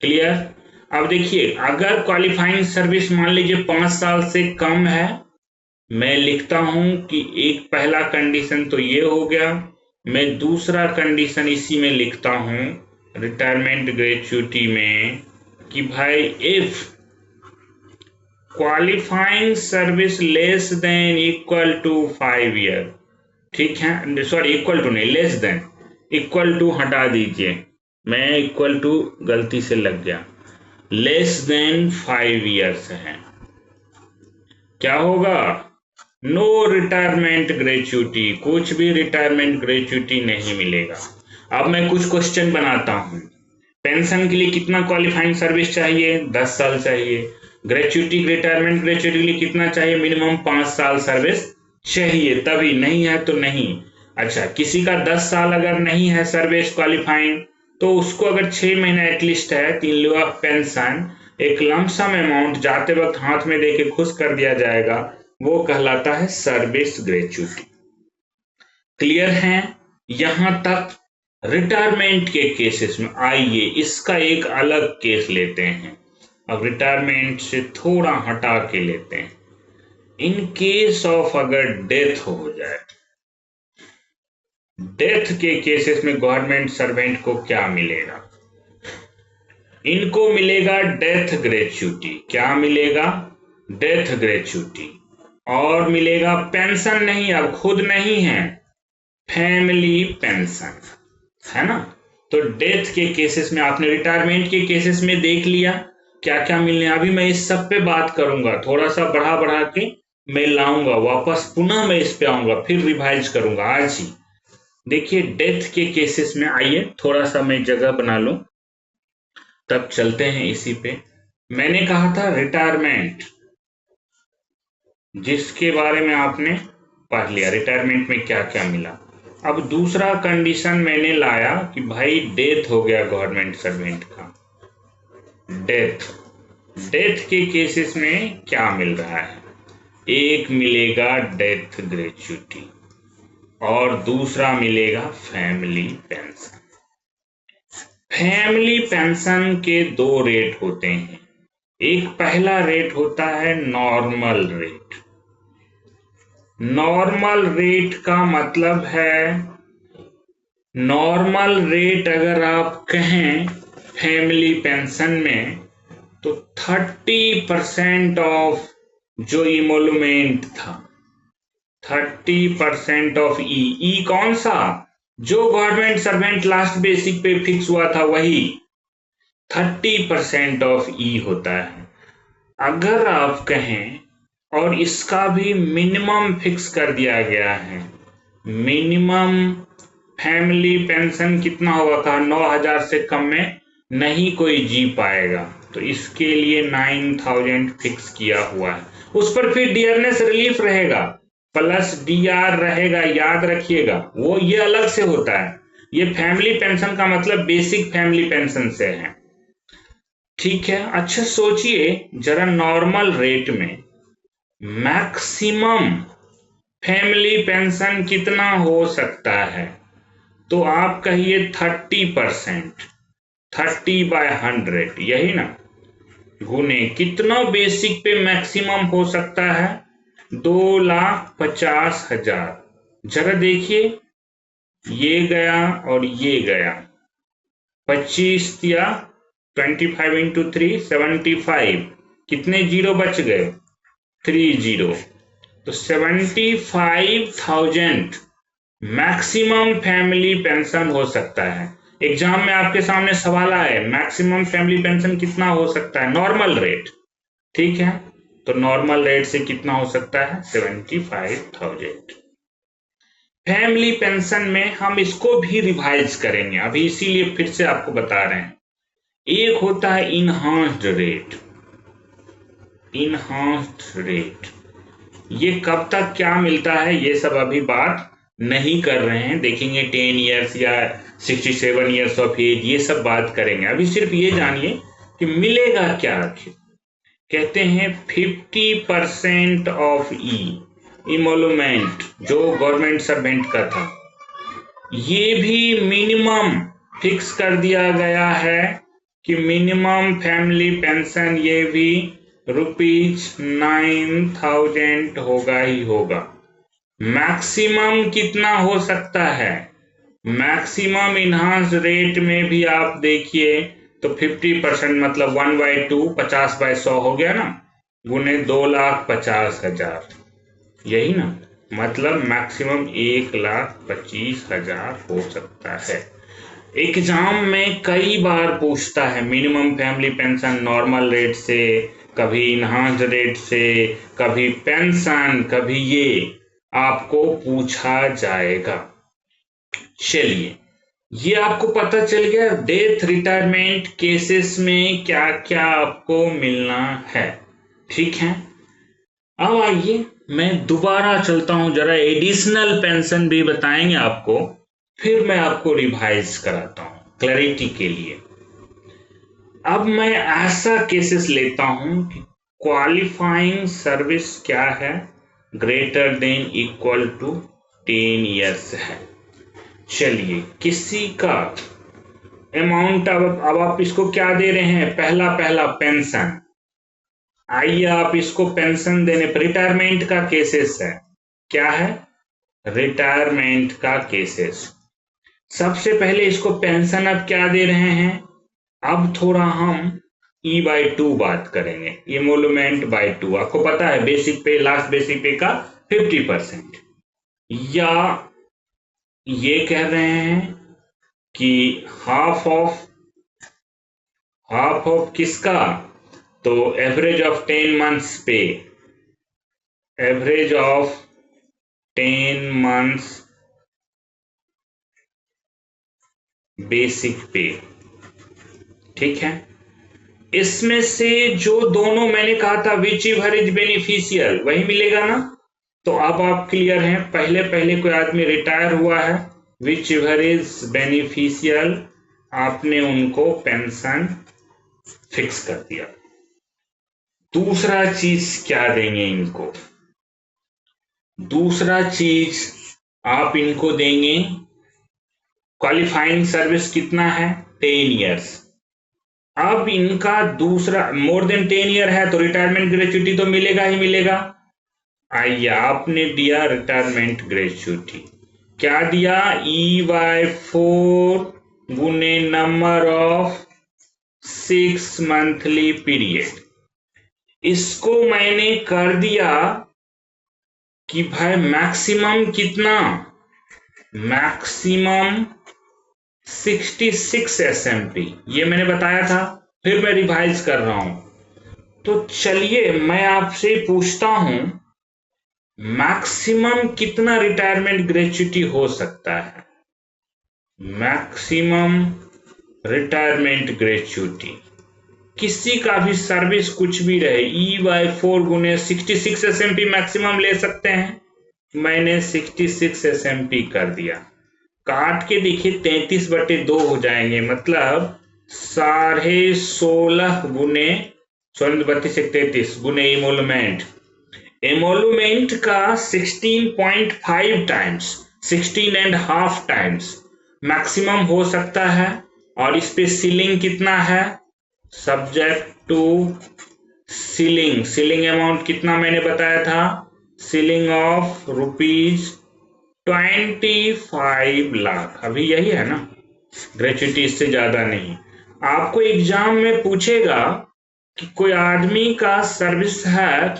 क्लियर? अब देखिए, अगर क्वालिफाइंग सर्विस मान लीजिए 5 साल से कम है, मैं लिखता हूं कि एक पहला कंडीशन तो ये हो गया, मैं दूसरा कंडीशन इसी में लिखता हूं रिटायरमेंट ग्रेच्युटी में कि भाई if qualifying service less than equal to 5 year, ठीक है, सॉरी इक्वल टू नहीं, लेस देन, इक्वल टू हटा दीजिए, मैं इक्वल टू गलती से लग गया, लेस देन 5 ईयर्स है, क्या होगा? नो रिटायरमेंट ग्रेच्युटी, कुछ भी रिटायरमेंट ग्रेच्युटी नहीं मिलेगा। अब मैं कुछ क्वेश्चन बनाता हूं। पेंशन के लिए कितना क्वालिफाइंग सर्विस चाहिए? 10 साल चाहिए। ग्रेच्युटी, रिटायरमेंट ग्रेच्युटी के लिए कितना चाहिए? मिनिमम 5 साल सर्विस चाहिए, तभी। नहीं है तो नहीं। अच्छा, किसी का 10 साल अगर नहीं है सर्विस क्वालिफाइंग, तो उसको अगर 6 महीना एटलीस्ट है, 3 लिeu ऑफ पेंशन, एक लमसम अमाउंट जाते वक्त हाथ में देके खुश कर दिया जाएगा, वो कहलाता है सर्विस ग्रेच्युटी। क्लियर है यहां तक? रिटायरमेंट के केसेस में आइए इसका एक अलग केस लेते हैं। अब रिटायरमेंट से थोड़ा हटा के लेते हैं। इन केस ऑफ अगर डेथ हो जाए, डेथ के केसेस में गवर्नमेंट सर्वेंट को क्या मिलेगा? इनको मिलेगा डेथ ग्रेच्युटी। क्या मिलेगा? Death gratuity. और मिलेगा पेंशन नहीं, अब खुद नहीं है, फैमिली पेंशन, है ना। तो डेथ के केसेस में आपने रिटायरमेंट के केसेस में देख लिया क्या क्या मिलने। अभी मैं इस सब पे बात करूंगा, थोड़ा सा बढ़ा बढ़ा के मैं लाऊंगा वापस, पुनः मैं इस पे आऊंगा, फिर रिवाइज करूंगा आज ही। देखिए डेथ के केसेस में, आइए थोड़ा सा मैं जगह बना लूं, तब चलते हैं इसी पे। मैंने कहा था रिटायरमेंट, जिसके बारे में आपने पढ़ लिया, रिटायरमेंट में क्या क्या मिला। अब दूसरा कंडीशन मैंने लाया कि भाई डेथ हो गया गवर्नमेंट सर्वेंट का। डेथ, डेथ के केसेस में क्या मिल रहा है? एक मिलेगा डेथ ग्रेच्युटी और दूसरा मिलेगा फैमिली पेंशन। फैमिली पेंशन के दो रेट होते हैं। एक पहला रेट होता है नॉर्मल रेट। नॉर्मल रेट का मतलब है, नॉर्मल रेट अगर आप कहें फैमिली पेंशन में, तो 30% ऑफ जो इमोलमेंट था, 30% ऑफ ई कौन सा? जो गवर्नमेंट सर्वेंट लास्ट बेसिक पे फिक्स हुआ था वही 30% ऑफ ई होता है। अगर आप कहें, और इसका भी मिनिमम फिक्स कर दिया गया है, मिनिमम फैमिली पेंशन कितना होगा? कहा 9,000 से कम में नहीं कोई जी पाएगा, तो इसके लिए 9,000 फिक्स किया हुआ है। उस पर फिर डियरनेस रिलीफ रहेगा प्लस डीआर रहेगा, याद रखिएगा, वो ये अलग से होता है। ये फैमिली पेंशन का मतलब बेसिक फैमिली पेंशन से है, ठीक है। अच्छा सोचिए जरा, नॉर्मल रेट में मैक्सिमम फैमिली पेंशन कितना हो सकता है? तो आप कहिए 30%, 30/100, यही ना, गुने कितना बेसिक पे मैक्सिमम हो सकता है? 2,50,000। जरा देखिए, ये गया और ये गया, 25 या 25 इंटू 3 75, कितने जीरो बच गए? 3 जीरो। तो 75,000 मैक्सिमम फैमिली पेंशन हो सकता है। एग्जाम में आपके सामने सवाल आए मैक्सिमम फैमिली पेंशन कितना हो सकता है? नॉर्मल रेट, ठीक है। तो नॉर्मल रेट से कितना हो सकता है? 75,000। फैमिली पेंशन में हम इसको भी रिवाइज करेंगे अभी, इसीलिए फिर से आपको बता रहे हैं। एक होता है इनहांस्ड रेट। इनहांस्ड रेट, ये कब तक क्या मिलता है ये सब अभी बात नहीं कर रहे हैं, देखेंगे 10 इयर्स या 67 इयर्स ऑफ एज, ये सब बात करेंगे। अभी सिर्फ ये जानिए कि मिलेगा क्या आखिर। कहते हैं 50% ऑफ इमोलमेंट जो गवर्नमेंट सर्वेंट का था, ये भी मिनिमम फिक्स कर दिया गया है कि मिनिमम फैमिली पेंशन ये भी ₹9,000 होगा ही होगा। मैक्सिमम कितना हो सकता है? मैक्सिमम इनहांस रेट में भी आप देखिए तो 50% मतलब 1/2, 50/100 हो गया ना, गुने 2,50,000, यही ना, मतलब मैक्सिमम 1,25,000 हो सकता है। एग्जाम में कई बार पूछता है minimum family pension normal rate से, कभी इनहांस्ड रेट से, कभी पेंशन, कभी ये आपको पूछा जाएगा। चलिए, ये आपको पता चल गया डेथ रिटायरमेंट केसेस में क्या क्या आपको मिलना है, ठीक है। अब आइए मैं दोबारा चलता हूं, जरा एडिशनल पेंशन भी बताएंगे आपको, फिर मैं आपको रिवाइज कराता हूं क्लैरिटी के लिए। अब मैं ऐसा केसेस लेता हूं कि क्वालिफाइंग सर्विस क्या है, greater than equal to 10 years है। चलिए, किसी का अमाउंट, अब आप इसको क्या दे रहे हैं? पहला पेंशन। आइए आप इसको पेंशन देने पर, रिटायरमेंट का केसेस है, क्या है, रिटायरमेंट का केसेस। सबसे पहले इसको पेंशन अब क्या दे रहे हैं, अब थोड़ा हम E/2 बात करेंगे, इमोलमेंट बाय 2। आपको पता है बेसिक पे, लास्ट बेसिक पे का 50%, या ये कह रहे हैं कि हाफ ऑफ किसका, तो एवरेज ऑफ 10 मंथ्स पे, एवरेज ऑफ 10 मंथ्स बेसिक पे, ठीक है। इसमें से जो दोनों मैंने कहा था विच एवर इज बेनिफिशियल, वही मिलेगा ना। तो अब आप क्लियर हैं, पहले पहले कोई आदमी रिटायर हुआ है, विच एवर इज बेनिफिशियल, आपने उनको पेंशन फिक्स कर दिया। दूसरा चीज क्या देंगे इनको, दूसरा चीज आप इनको देंगे, क्वालिफाइंग सर्विस कितना है, 10 ईयर्स। अब इनका दूसरा मोर देन 10 ईयर है तो रिटायरमेंट ग्रेच्युटी तो मिलेगा ही मिलेगा। आइए आपने दिया रिटायरमेंट ग्रेच्युटी, क्या दिया, E/4 गुने नंबर ऑफ 6 मंथली पीरियड। इसको मैंने कर दिया कि भाई मैक्सिमम कितना, मैक्सिमम 66 SMP, ये मैंने बताया था, फिर मैं रिवाइज कर रहा हूं। तो चलिए मैं आपसे पूछता हूं, मैक्सिमम कितना रिटायरमेंट ग्रेच्युटी हो सकता है, मैक्सिमम रिटायरमेंट ग्रेच्युटी, किसी का भी सर्विस कुछ भी रहे, E/4 गुने 66 SMP मैक्सिमम ले सकते हैं। मैंने 66 SMP कर दिया, काट के देखिए 33/2 हो जाएंगे, मतलब 16.5 गुने 32 गुने इमोलमेंट, एमोलुमेंट का 16.5 टाइम्स, 16.5 टाइम्स मैक्सिमम हो सकता है। और इस पे सीलिंग कितना है, subject to ceiling, ceiling amount कितना मैंने बताया था, सीलिंग ऑफ ₹25 लाख, अभी यही है ना, ग्रेच्युटी इससे ज्यादा नहीं। आपको एग्जाम में पूछेगा कि कोई आदमी का सर्विस है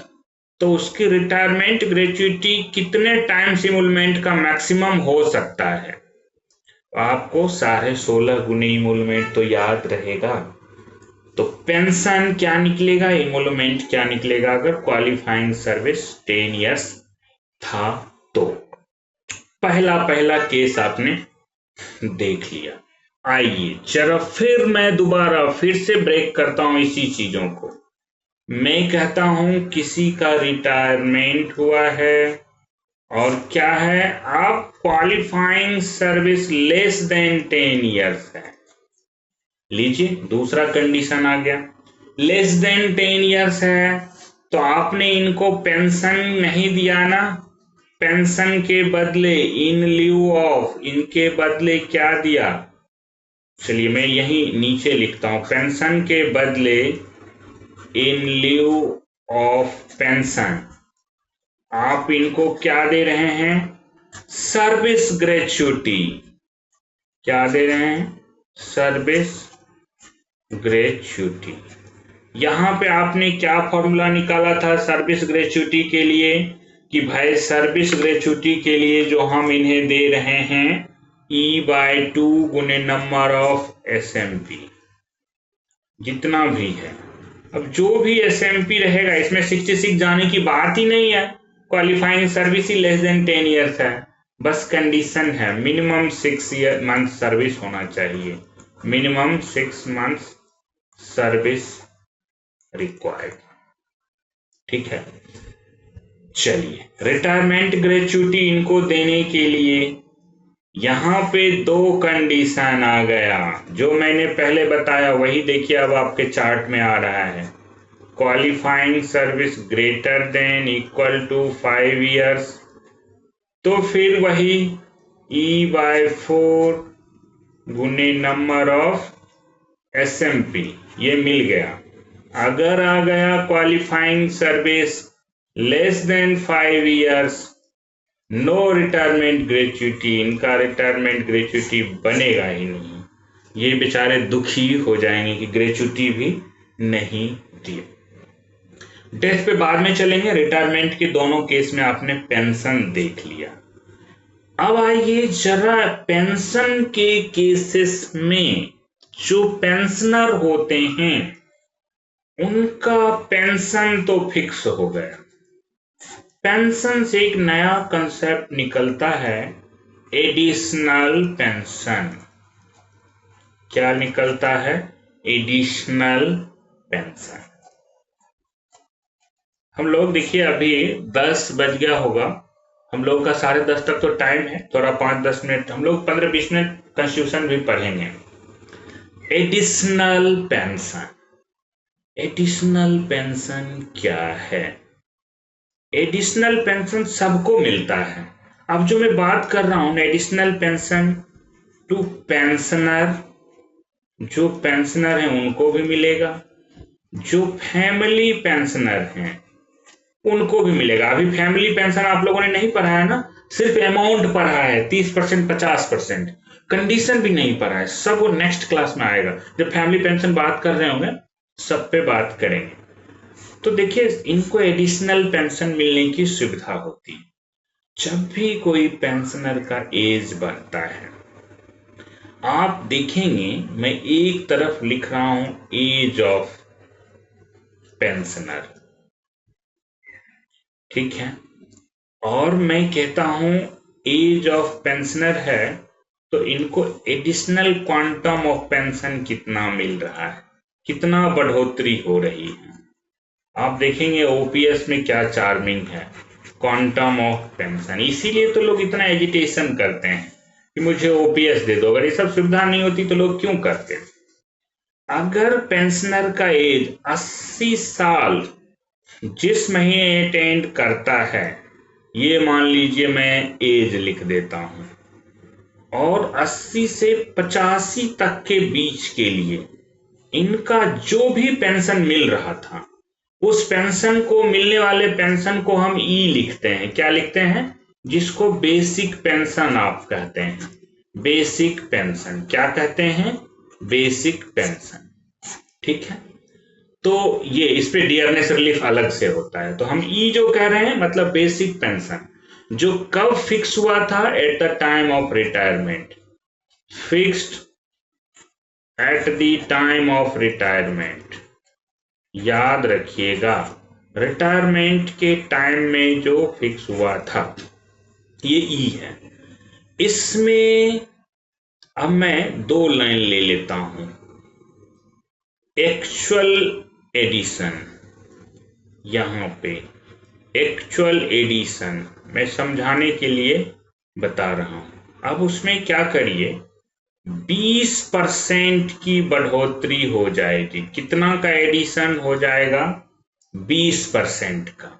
तो उसकी रिटायरमेंट ग्रेच्युटी कितने टाइम्स इमोलमेंट का मैक्सिमम हो सकता है, आपको 16.5 गुने इमोलमेंट तो याद रहेगा। तो पेंशन क्या निकलेगा, इमोलमेंट क्या निकलेगा, अगर क्वालिफाइंग सर्विस 10 ईयर्स था तो। पहला केस आपने देख लिया। आइए जरा फिर मैं दोबारा फिर से ब्रेक करता हूं इसी चीजों को। मैं कहता हूं किसी का रिटायरमेंट हुआ है और क्या है, आप qualifying service less then 10 years है, लीजिए दूसरा कंडीशन आ गया, लेस देन 10 ईयर्स है तो आपने इनको पेंशन नहीं दिया ना, पेंशन के बदले इन ल्यू ऑफ, इनके बदले क्या दिया, चलिए मैं यही नीचे लिखता हूं, पेंशन के बदले इन ल्यू ऑफ पेंशन आप इनको क्या दे रहे हैं, सर्विस ग्रेच्युटी, क्या दे रहे हैं, सर्विस ग्रेच्युटी। यहां पे आपने क्या फॉर्मूला निकाला था सर्विस ग्रेच्युटी के लिए, कि भाई सर्विस ग्रेच्युटी के लिए जो हम इन्हें दे रहे हैं E/2 गुने नंबर ऑफ SMP, जितना भी है। अब जो भी SMP रहेगा इसमें 66 जाने की बात ही नहीं है, क्वालिफाइंग सर्विस ही लेस देन 10 ईयर्स है, बस कंडीशन है मिनिमम 6 मंथ सर्विस होना चाहिए, मिनिमम 6 मंथ सर्विस रिक्वायर्ड, ठीक है। चलिए रिटायरमेंट ग्रेच्युटी इनको देने के लिए यहां पे 2 कंडीशन आ गया, जो मैंने पहले बताया वही देखिए अब आपके चार्ट में आ रहा है, qualifying service greater than equal to 5 years, तो फिर वही E/4 गुने नंबर ऑफ SMP, ये मिल गया। अगर आ गया qualifying service less than 5 years, no retirement gratuity, इनका रिटायरमेंट ग्रेच्युटी बनेगा ही नहीं। ये बेचारे दुखी हो जाएंगे कि ग्रेच्युटी भी नहीं दी। डेथ पे बाद में चलेंगे, रिटायरमेंट के दोनों केस में आपने पेंशन देख लिया। अब आइए जरा पेंशन के केसेस में जो पेंशनर होते हैं उनका पेंशन तो फिक्स हो गया। पेंशन से एक नया कंसेप्ट निकलता है, एडिशनल पेंशन। क्या निकलता है? Additional pension. हम लोग देखिए अभी 10 बज गया होगा, हम लोग का 10:30 तक तो टाइम है, थोड़ा 5-10 मिनट हम लोग 15-20 मिनट कॉन्स्टिट्यूशन भी पढ़ेंगे। एडिशनल पेंशन, एडिशनल पेंशन क्या है? एडिशनल पेंशन सबको मिलता है। अब जो मैं बात कर रहा हूं एडिशनल पेंशन टू पेंशनर, जो पेंशनर हैं उनको भी मिलेगा, जो फैमिली पेंशनर हैं उनको भी मिलेगा। अभी फैमिली पेंशन आप लोगों ने नहीं पढ़ा है ना, सिर्फ अमाउंट पढ़ा है 30%, 50%, कंडीशन भी नहीं पढ़ा है। सब वो नेक्स्ट क्लास में आएगा, जब फैमिली पेंशन बात कर रहे होंगे सब पे बात करेंगे। तो देखिए इनको एडिशनल पेंशन मिलने की सुविधा होती है जब भी कोई पेंशनर का एज बढ़ता है। आप देखेंगे मैं एक तरफ लिख रहा हूं एज ऑफ पेंशनर, ठीक है, और मैं कहता हूं एज ऑफ पेंशनर है तो इनको एडिशनल क्वांटम ऑफ पेंशन कितना मिल रहा है, कितना बढ़ोतरी हो रही है। आप देखेंगे ओपीएस में क्या चार्मिंग है, क्वांटम ऑफ पेंशन। इसीलिए तो लोग इतना एजिटेशन करते हैं कि मुझे ओपीएस दे दो। अगर ये सब सुविधा नहीं होती तो लोग क्यों करते? अगर पेंशनर का एज 80 साल जिस महीने अटेंड करता है, ये मान लीजिए मैं एज लिख देता हूं, और 80 से 85 तक के बीच के लिए इनका जो भी पेंशन मिल रहा था, उस पेंशन को, मिलने वाले पेंशन को हम ई लिखते हैं। क्या लिखते हैं? जिसको बेसिक पेंशन आप कहते हैं। बेसिक पेंशन क्या कहते हैं? बेसिक पेंशन, ठीक है। तो ये इस पे डियरनेस रिलीफ अलग से होता है। तो हम ई जो कह रहे हैं मतलब बेसिक पेंशन, जो कब फिक्स हुआ था? At the time of retirement, fixed at the time of retirement. याद रखिएगा, रिटायरमेंट के टाइम में जो फिक्स हुआ था, ये ई है। इसमें अब मैं 2 लाइन ले लेता हूं। एक्चुअल एडिशन, यहां पे एक्चुअल एडिशन मैं समझाने के लिए बता रहा हूं। अब उसमें क्या करिए, 20% की बढ़ोतरी हो जाएगी। कितना का एडिशन हो जाएगा? 20% का।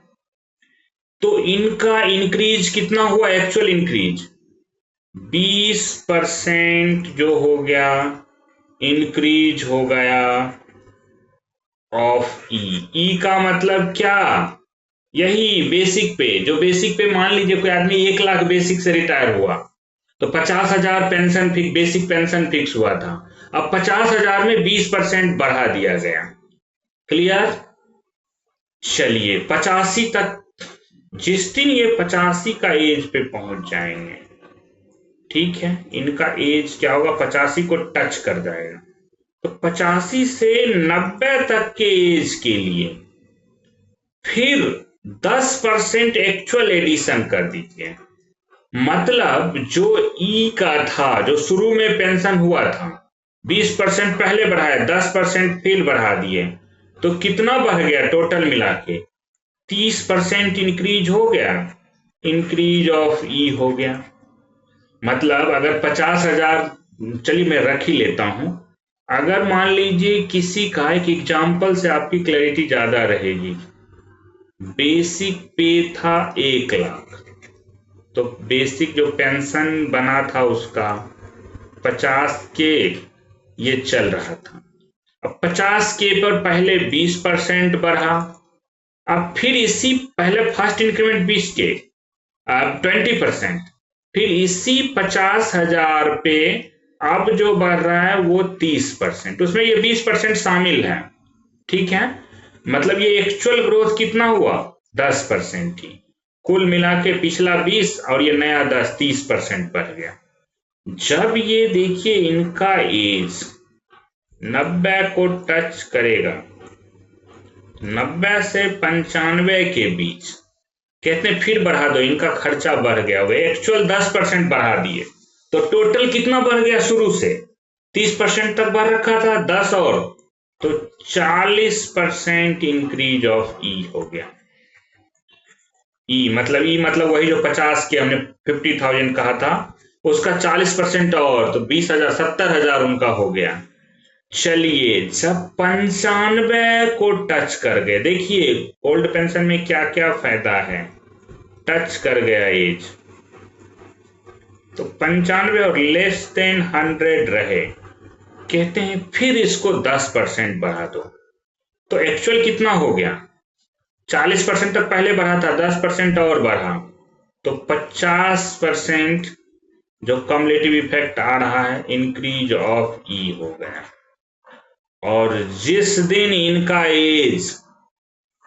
तो इनका इंक्रीज कितना हुआ? एक्चुअल इंक्रीज 20% जो हो गया, इंक्रीज हो गया ऑफ ई। ई का मतलब क्या? यही बेसिक पे। जो बेसिक पे मान लीजिए कोई आदमी 1 लाख बेसिक से रिटायर हुआ तो 50,000 pension fix, basic pension fix हुआ था। अब 50,000 में 20% बढ़ा दिया गया। क्लियर? चलिए 85 तक, जिस दिन ये 85 का एज पे पहुंच जाएंगे, ठीक है, इनका एज क्या होगा? 85 को टच कर जाएगा। तो 85 से 90 तक के एज के लिए फिर 10% एक्चुअल एडिशन कर दीजिए। मतलब जो ई का था, जो शुरू में पेंशन हुआ था, 20% पहले बढ़ाया, 10% फिर बढ़ा दिए, तो कितना बढ़ गया टोटल मिला के? 30% इंक्रीज हो गया, इंक्रीज ऑफ ई हो गया। मतलब अगर 50,000, चलिए मैं रख ही लेता हूं, अगर मान लीजिए किसी का, एक एग्जाम्पल से आपकी क्लैरिटी ज्यादा रहेगी, बेसिक पे था 1 लाख, तो बेसिक जो पेंशन बना था उसका 50 के ये चल रहा था, अब 50 के पर पहले 20% बढ़ा, अब फिर इसी पहले फर्स्ट इंक्रीमेंट 20 के, अब 20%, फिर इसी 50,000 पे अब जो बढ़ रहा है वो 30%, उसमें ये 20% शामिल है। ठीक है, मतलब ये एक्चुअल ग्रोथ कितना हुआ, 10% ही। कुल मिला के पिछला 20 और ये नया 10, 30% बढ़ गया। जब ये देखिए इनका एज 90 को टच करेगा, 90 से 95 के बीच, कहते हैं फिर बढ़ा दो, इनका खर्चा बढ़ गया, वो एक्चुअल 10% बढ़ा दिए, तो टोटल कितना बढ़ गया, शुरू से 30% तक बढ़ रखा था, 10 और तो 40% इंक्रीज ऑफ ई हो गया। ई मतलब वही जो 50 के हमने 50,000 कहा था उसका 40% और, तो 20,000, 70,000 उनका हो गया। चलिए जब 95 को टच कर गए, देखिए ओल्ड पेंशन में क्या क्या फायदा है, टच कर गया एज, तो 95 और लेस देन 100 रहे, कहते हैं फिर इसको 10% बढ़ा दो, तो एक्चुअल कितना हो गया, 40% तक पहले बढ़ा था, 10% और बढ़ा, तो 50% जो कम्युलेटिव इफेक्ट आ रहा है इंक्रीज ऑफ ई हो गया। और जिस दिन इनका एज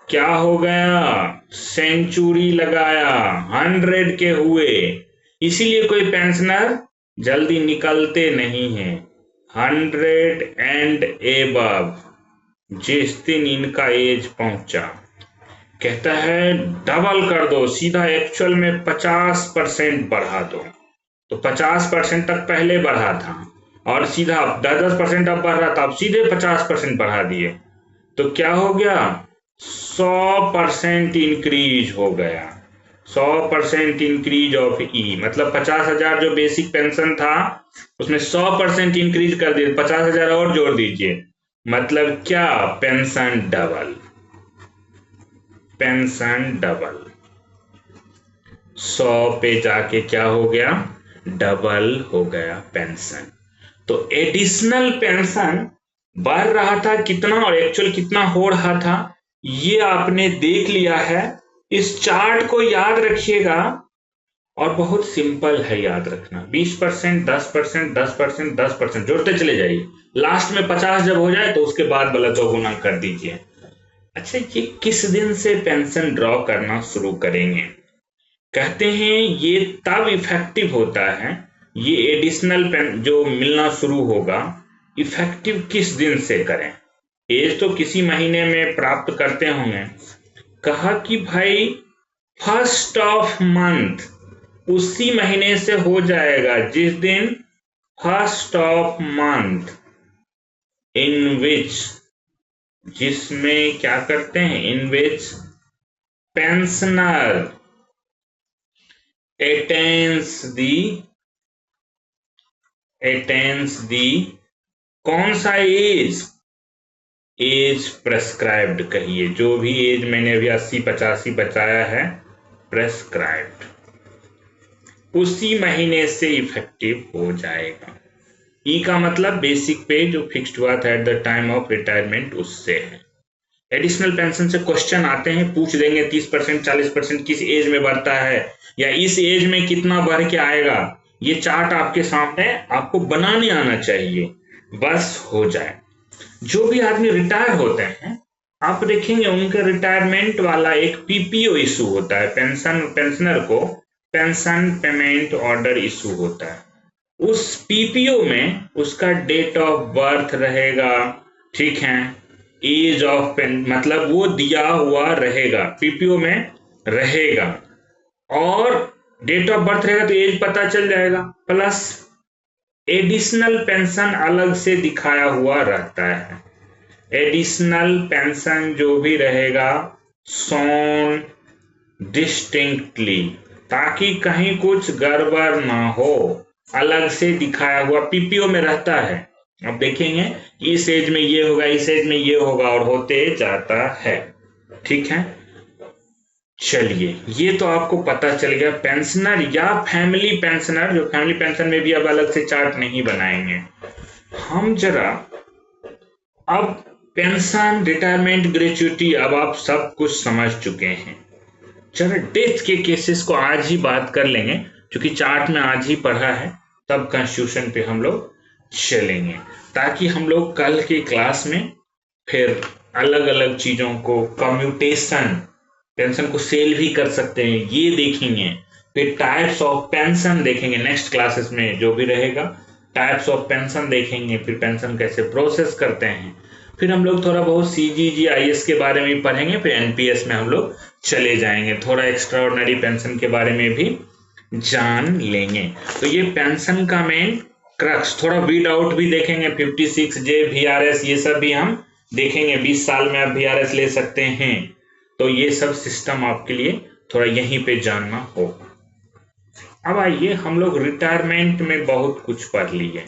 क्या हो गया, सेंचुरी लगाया, 100 के हुए, इसीलिए कोई पेंशनर जल्दी निकलते नहीं हैं, 100 एंड एबव, जिस दिन इनका एज पहुंचा, कहता है डबल कर दो, सीधा एक्चुअल में 50% बढ़ा दो, तो 50% तक पहले बढ़ा था और सीधा 10% अब बढ़ रहा था, अब सीधे 50% बढ़ा दिए, तो क्या हो गया, 100% इंक्रीज हो गया, 100% इंक्रीज ऑफ ई, मतलब 50,000 जो बेसिक पेंशन था उसमें 100% इंक्रीज कर दिए, 50,000 और जोड़ दीजिए, मतलब क्या, पेंशन डबल, पेंशन डबल, 100 पे जाके क्या हो गया, डबल हो गया पेंशन। तो एडिशनल पेंशन बढ़ रहा था कितना और एक्चुअल कितना हो रहा था, ये आपने देख लिया है। इस चार्ट को याद रखिएगा और बहुत सिंपल है याद रखना, 20%, 10%, 10%, 10% जोड़ते चले जाइए, लास्ट में 50 जब हो जाए तो उसके बाद वाला 2 गुना कर दीजिए। अच्छा, ये किस दिन से पेंशन ड्रॉ करना शुरू करेंगे, कहते हैं ये तब इफेक्टिव होता है, ये एडिशनल जो मिलना शुरू होगा, इफेक्टिव किस दिन से करें, एज तो किसी महीने में प्राप्त करते होंगे, कहा कि भाई फर्स्ट ऑफ मंथ, उसी महीने से हो जाएगा जिस दिन फर्स्ट ऑफ मंथ इन विच, जिसमें क्या करते हैं, इन विच पेंशनर attains the कौन सा एज, एज प्रेस्क्राइब्ड, कहिए जो भी एज मैंने अभी 80, 85 बताया है, प्रेस्क्राइब्ड, उसी महीने से इफेक्टिव हो जाएगा। ई का मतलब बेसिक पे जो फिक्स्ड हुआ था at the time of retirement, उससे है। एडिशनल पेंशन से क्वेश्चन आते हैं, पूछ देंगे 30%, 40% किस एज में बढ़ता है या इस एज में कितना बढ़ के आएगा, ये चार्ट आपके सामने, आपको बनाने आना चाहिए, बस हो जाए। जो भी आदमी रिटायर होते हैं आप देखेंगे उनके रिटायरमेंट वाला एक पीपीओ इशू होता है, पेंशनर को पेंशन पेमेंट ऑर्डर इशू होता है, उस पीपीओ में उसका डेट ऑफ बर्थ रहेगा, ठीक है, एज ऑफ मतलब वो दिया हुआ रहेगा, पीपीओ में रहेगा, और डेट ऑफ बर्थ रहेगा तो एज पता चल जाएगा, प्लस एडिशनल पेंशन अलग से दिखाया हुआ रहता है। एडिशनल पेंशन जो भी रहेगा शोन डिस्टिंक्टली, ताकि कहीं कुछ गड़बड़ ना हो, अलग से दिखाया हुआ पीपीओ में रहता है। अब देखेंगे इस एज में ये होगा, इस एज में ये होगा, और होते जाता है, ठीक है। चलिए ये तो आपको पता चल गया पेंशनर या फैमिली पेंशनर, जो फैमिली पेंशन में भी अब अलग से चार्ट नहीं बनाएंगे। हम जरा अब पेंशन, रिटायरमेंट, ग्रेच्युटी, अब आप सब कुछ समझ चुके हैं। चलो डेथ के केसेस को आज ही बात कर लेंगे, क्योंकि चार्ट में आज ही पढ़ा है, तब कॉन्स्टिट्यूशन पे हम लोग चलेंगे, ताकि हम लोग कल की क्लास में फिर अलग अलग चीजों को, कम्यूटेशन, पेंशन को सेल भी कर सकते हैं, ये देखेंगे। फिर टाइप्स ऑफ पेंशन देखेंगे नेक्स्ट क्लासेस में, जो भी रहेगा टाइप्स ऑफ पेंशन देखेंगे, फिर पेंशन कैसे प्रोसेस करते हैं, फिर हम लोग थोड़ा बहुत CGG-IS के बारे में पढ़ेंगे, फिर NPS में हम लोग चले जाएंगे, थोड़ा एक्स्ट्रा ऑर्डिनरी पेंशन के बारे में भी जान लेंगे। तो ये पेंशन का मेन क्रक्स, थोड़ा वीड आउट भी देखेंगे, 56J, VRS, ये सब भी हम देखेंगे। 20 साल में आप VRS ले सकते हैं, तो ये सब सिस्टम आपके लिए थोड़ा यहीं पे जानना होगा। अब आइए, हम लोग रिटायरमेंट में बहुत कुछ पढ़ लिए।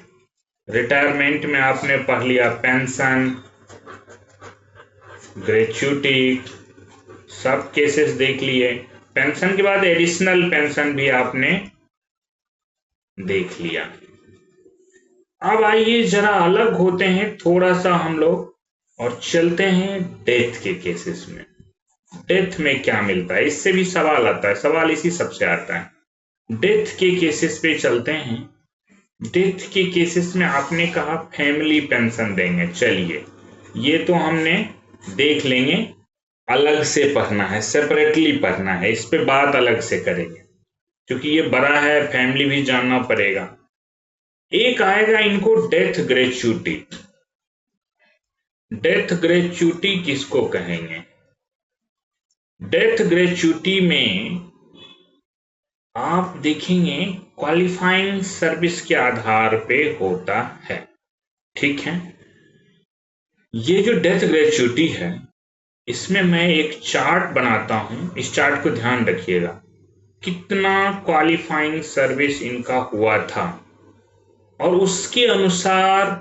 रिटायरमेंट में आपने पढ़ लिया पेंशन, ग्रेच्युटी, सब केसेस देख लिए। पेंशन के बाद एडिशनल पेंशन भी आपने देख लिया। अब आइए जरा अलग होते हैं थोड़ा सा हम लोग और चलते हैं डेथ के केसेस में। डेथ में क्या मिलता है, इससे भी सवाल आता है, सवाल इसी सबसे आता है। डेथ के केसेस पे चलते हैं। डेथ के केसेस में आपने कहा फैमिली पेंशन देंगे, चलिए ये तो हमने देख लेंगे, अलग से पढ़ना है, सेपरेटली पढ़ना है, इस पे बात अलग से करेंगे, क्योंकि ये बड़ा है, फैमिली भी जानना पड़ेगा। एक आएगा इनको डेथ ग्रेच्युटी। डेथ ग्रेच्युटी किसको कहेंगे? डेथ ग्रेच्युटी में आप देखेंगे क्वालिफाइंग सर्विस के आधार पे होता है, ठीक है। ये जो डेथ ग्रेच्युटी है, इसमें मैं एक चार्ट बनाता हूं, इस चार्ट को ध्यान रखिएगा, कितना क्वालिफाइंग सर्विस इनका हुआ था और उसके अनुसार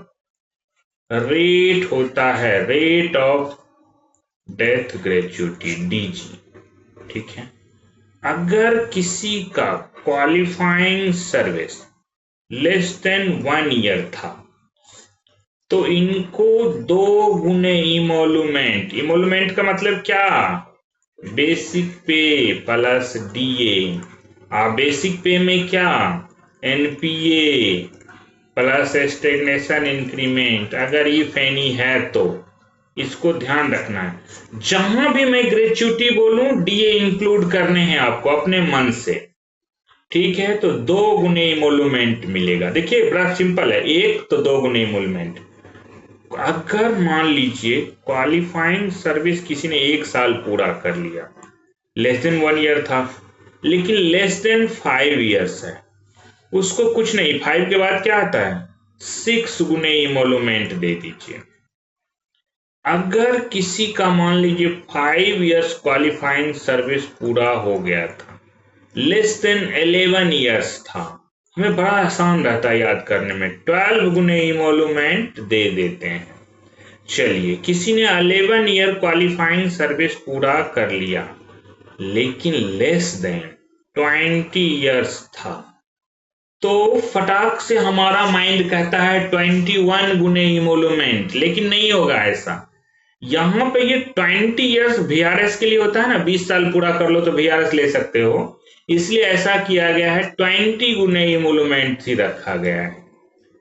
रेट होता है, rate of death gratuity, DG, ठीक है। अगर किसी का qualifying service less then 1 year था, तो इनको 2 गुने इमोलूमेंट, इमोलूमेंट का मतलब क्या, बेसिक पे प्लस DA, बेसिक पे में क्या, NPA प्लस स्टेगनेशन इंक्रीमेंट, अगर इफ एनी है तो इसको ध्यान रखना है। जहां भी मैं ग्रेच्युटी बोलूं DA इंक्लूड करने हैं आपको अपने मन से, ठीक है। तो 2 गुने इमोलूमेंट मिलेगा। देखिए बड़ा सिंपल है, एक तो 2 गुने इमोलूमेंट। अगर मान लीजिए क्वालिफाइंग सर्विस किसी ने 1 साल पूरा कर लिया, लेस देन 1 ईयर था, लेकिन लेस देन 5 ईयर्स है, उसको कुछ नहीं, 5 के बाद क्या आता है, 6 गुने इमोलूमेंट दे दीजिए। अगर किसी का मान लीजिए 5 ईयर्स क्वालिफाइंग सर्विस पूरा हो गया था, लेस देन 11 ईयर्स था, हमें बड़ा आसान रहता है याद करने में, 12 गुने इमोलूमेंट दे देते हैं। चलिए किसी ने 11 ईयर क्वालिफाइंग सर्विस पूरा कर लिया, लेकिन लेस देन 20 ईयर्स था, तो फटाक से हमारा माइंड कहता है 21 गुने इमोलूमेंट, लेकिन नहीं होगा ऐसा। यहां पे ये 20 ईयर्स VRS के लिए होता है ना, 20 साल पूरा कर लो तो VRS ले सकते हो, इसलिए ऐसा किया गया है, 20 गुने इमोलूमेंट ही रखा गया है,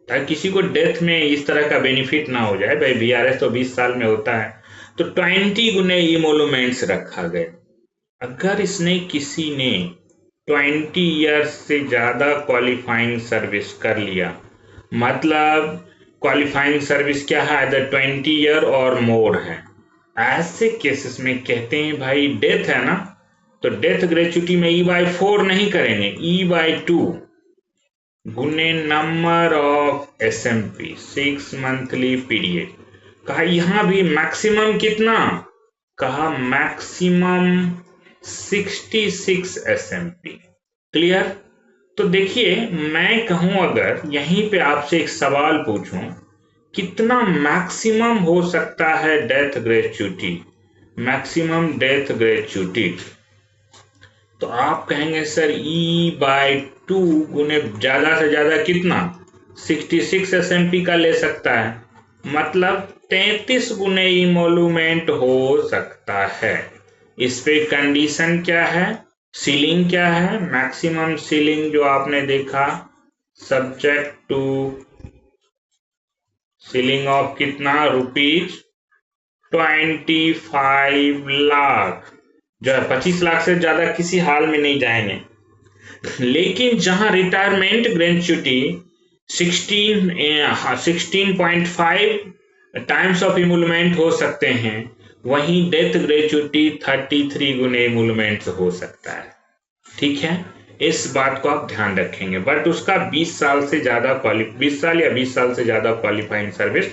ताकि किसी को डेथ में इस तरह का बेनिफिट ना हो जाए, भाई VRS तो 20 साल में होता है, तो 20 गुने इमोलूमेंट्स रखा गया। अगर इसने किसी ने 20 ईयर्स से ज्यादा क्वालिफाइंग सर्विस कर लिया, मतलब क्वालिफाइंग सर्विस क्या है, अदर 20 ईयर और मोर है, ऐसे केसेस में कहते हैं भाई डेथ है ना, तो डेथ ग्रेच्युटी में E/4 नहीं करेंगे, E/2 गुने number of SMP, 6 monthly period. कहा यहां भी मैक्सिमम कितना, कहा मैक्सिमम 66 SMP। क्लियर? तो देखिए मैं कहूं, अगर यहीं पे आपसे एक सवाल पूछूं, कितना मैक्सिमम हो सकता है death gratuity, maximum death gratuity, तो आप कहेंगे सर E/2 गुने ज्यादा से ज्यादा कितना, 66 SMP का ले सकता है। मतलब 33 गुने इमोल्यूमेंट हो सकता है। इस पे कंडीशन क्या है, सीलिंग क्या है, मैक्सिमम सीलिंग जो आपने देखा, सब्जेक्ट टू सीलिंग ऑफ कितना, ₹25 लाख, जो है 25 लाख से ज्यादा किसी हाल में नहीं जाएंगे। लेकिन जहां रिटायरमेंट ग्रेचुटी 16.5 टाइम्स ऑफ इमोल्यूमेंट हो सकते हैं, वहीं डेथ ग्रेचुटी 33 गुने इमोल्यूमेंट हो सकता है। ठीक है, इस बात को आप ध्यान रखेंगे। बट उसका 20 साल से ज्यादा 20 साल या 20 साल से ज्यादा क्वालिफाइंग सर्विस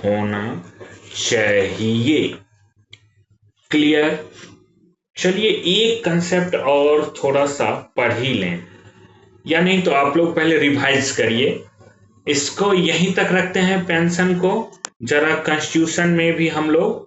होना चाहिए। क्लियर? चलिए एक कंसेप्ट और थोड़ा सा पढ़ ही लें, या नहीं तो आप लोग पहले रिवाइज करिए। इसको यहीं तक रखते हैं पेंशन को, जरा कॉन्स्टिट्यूशन में भी हम लोग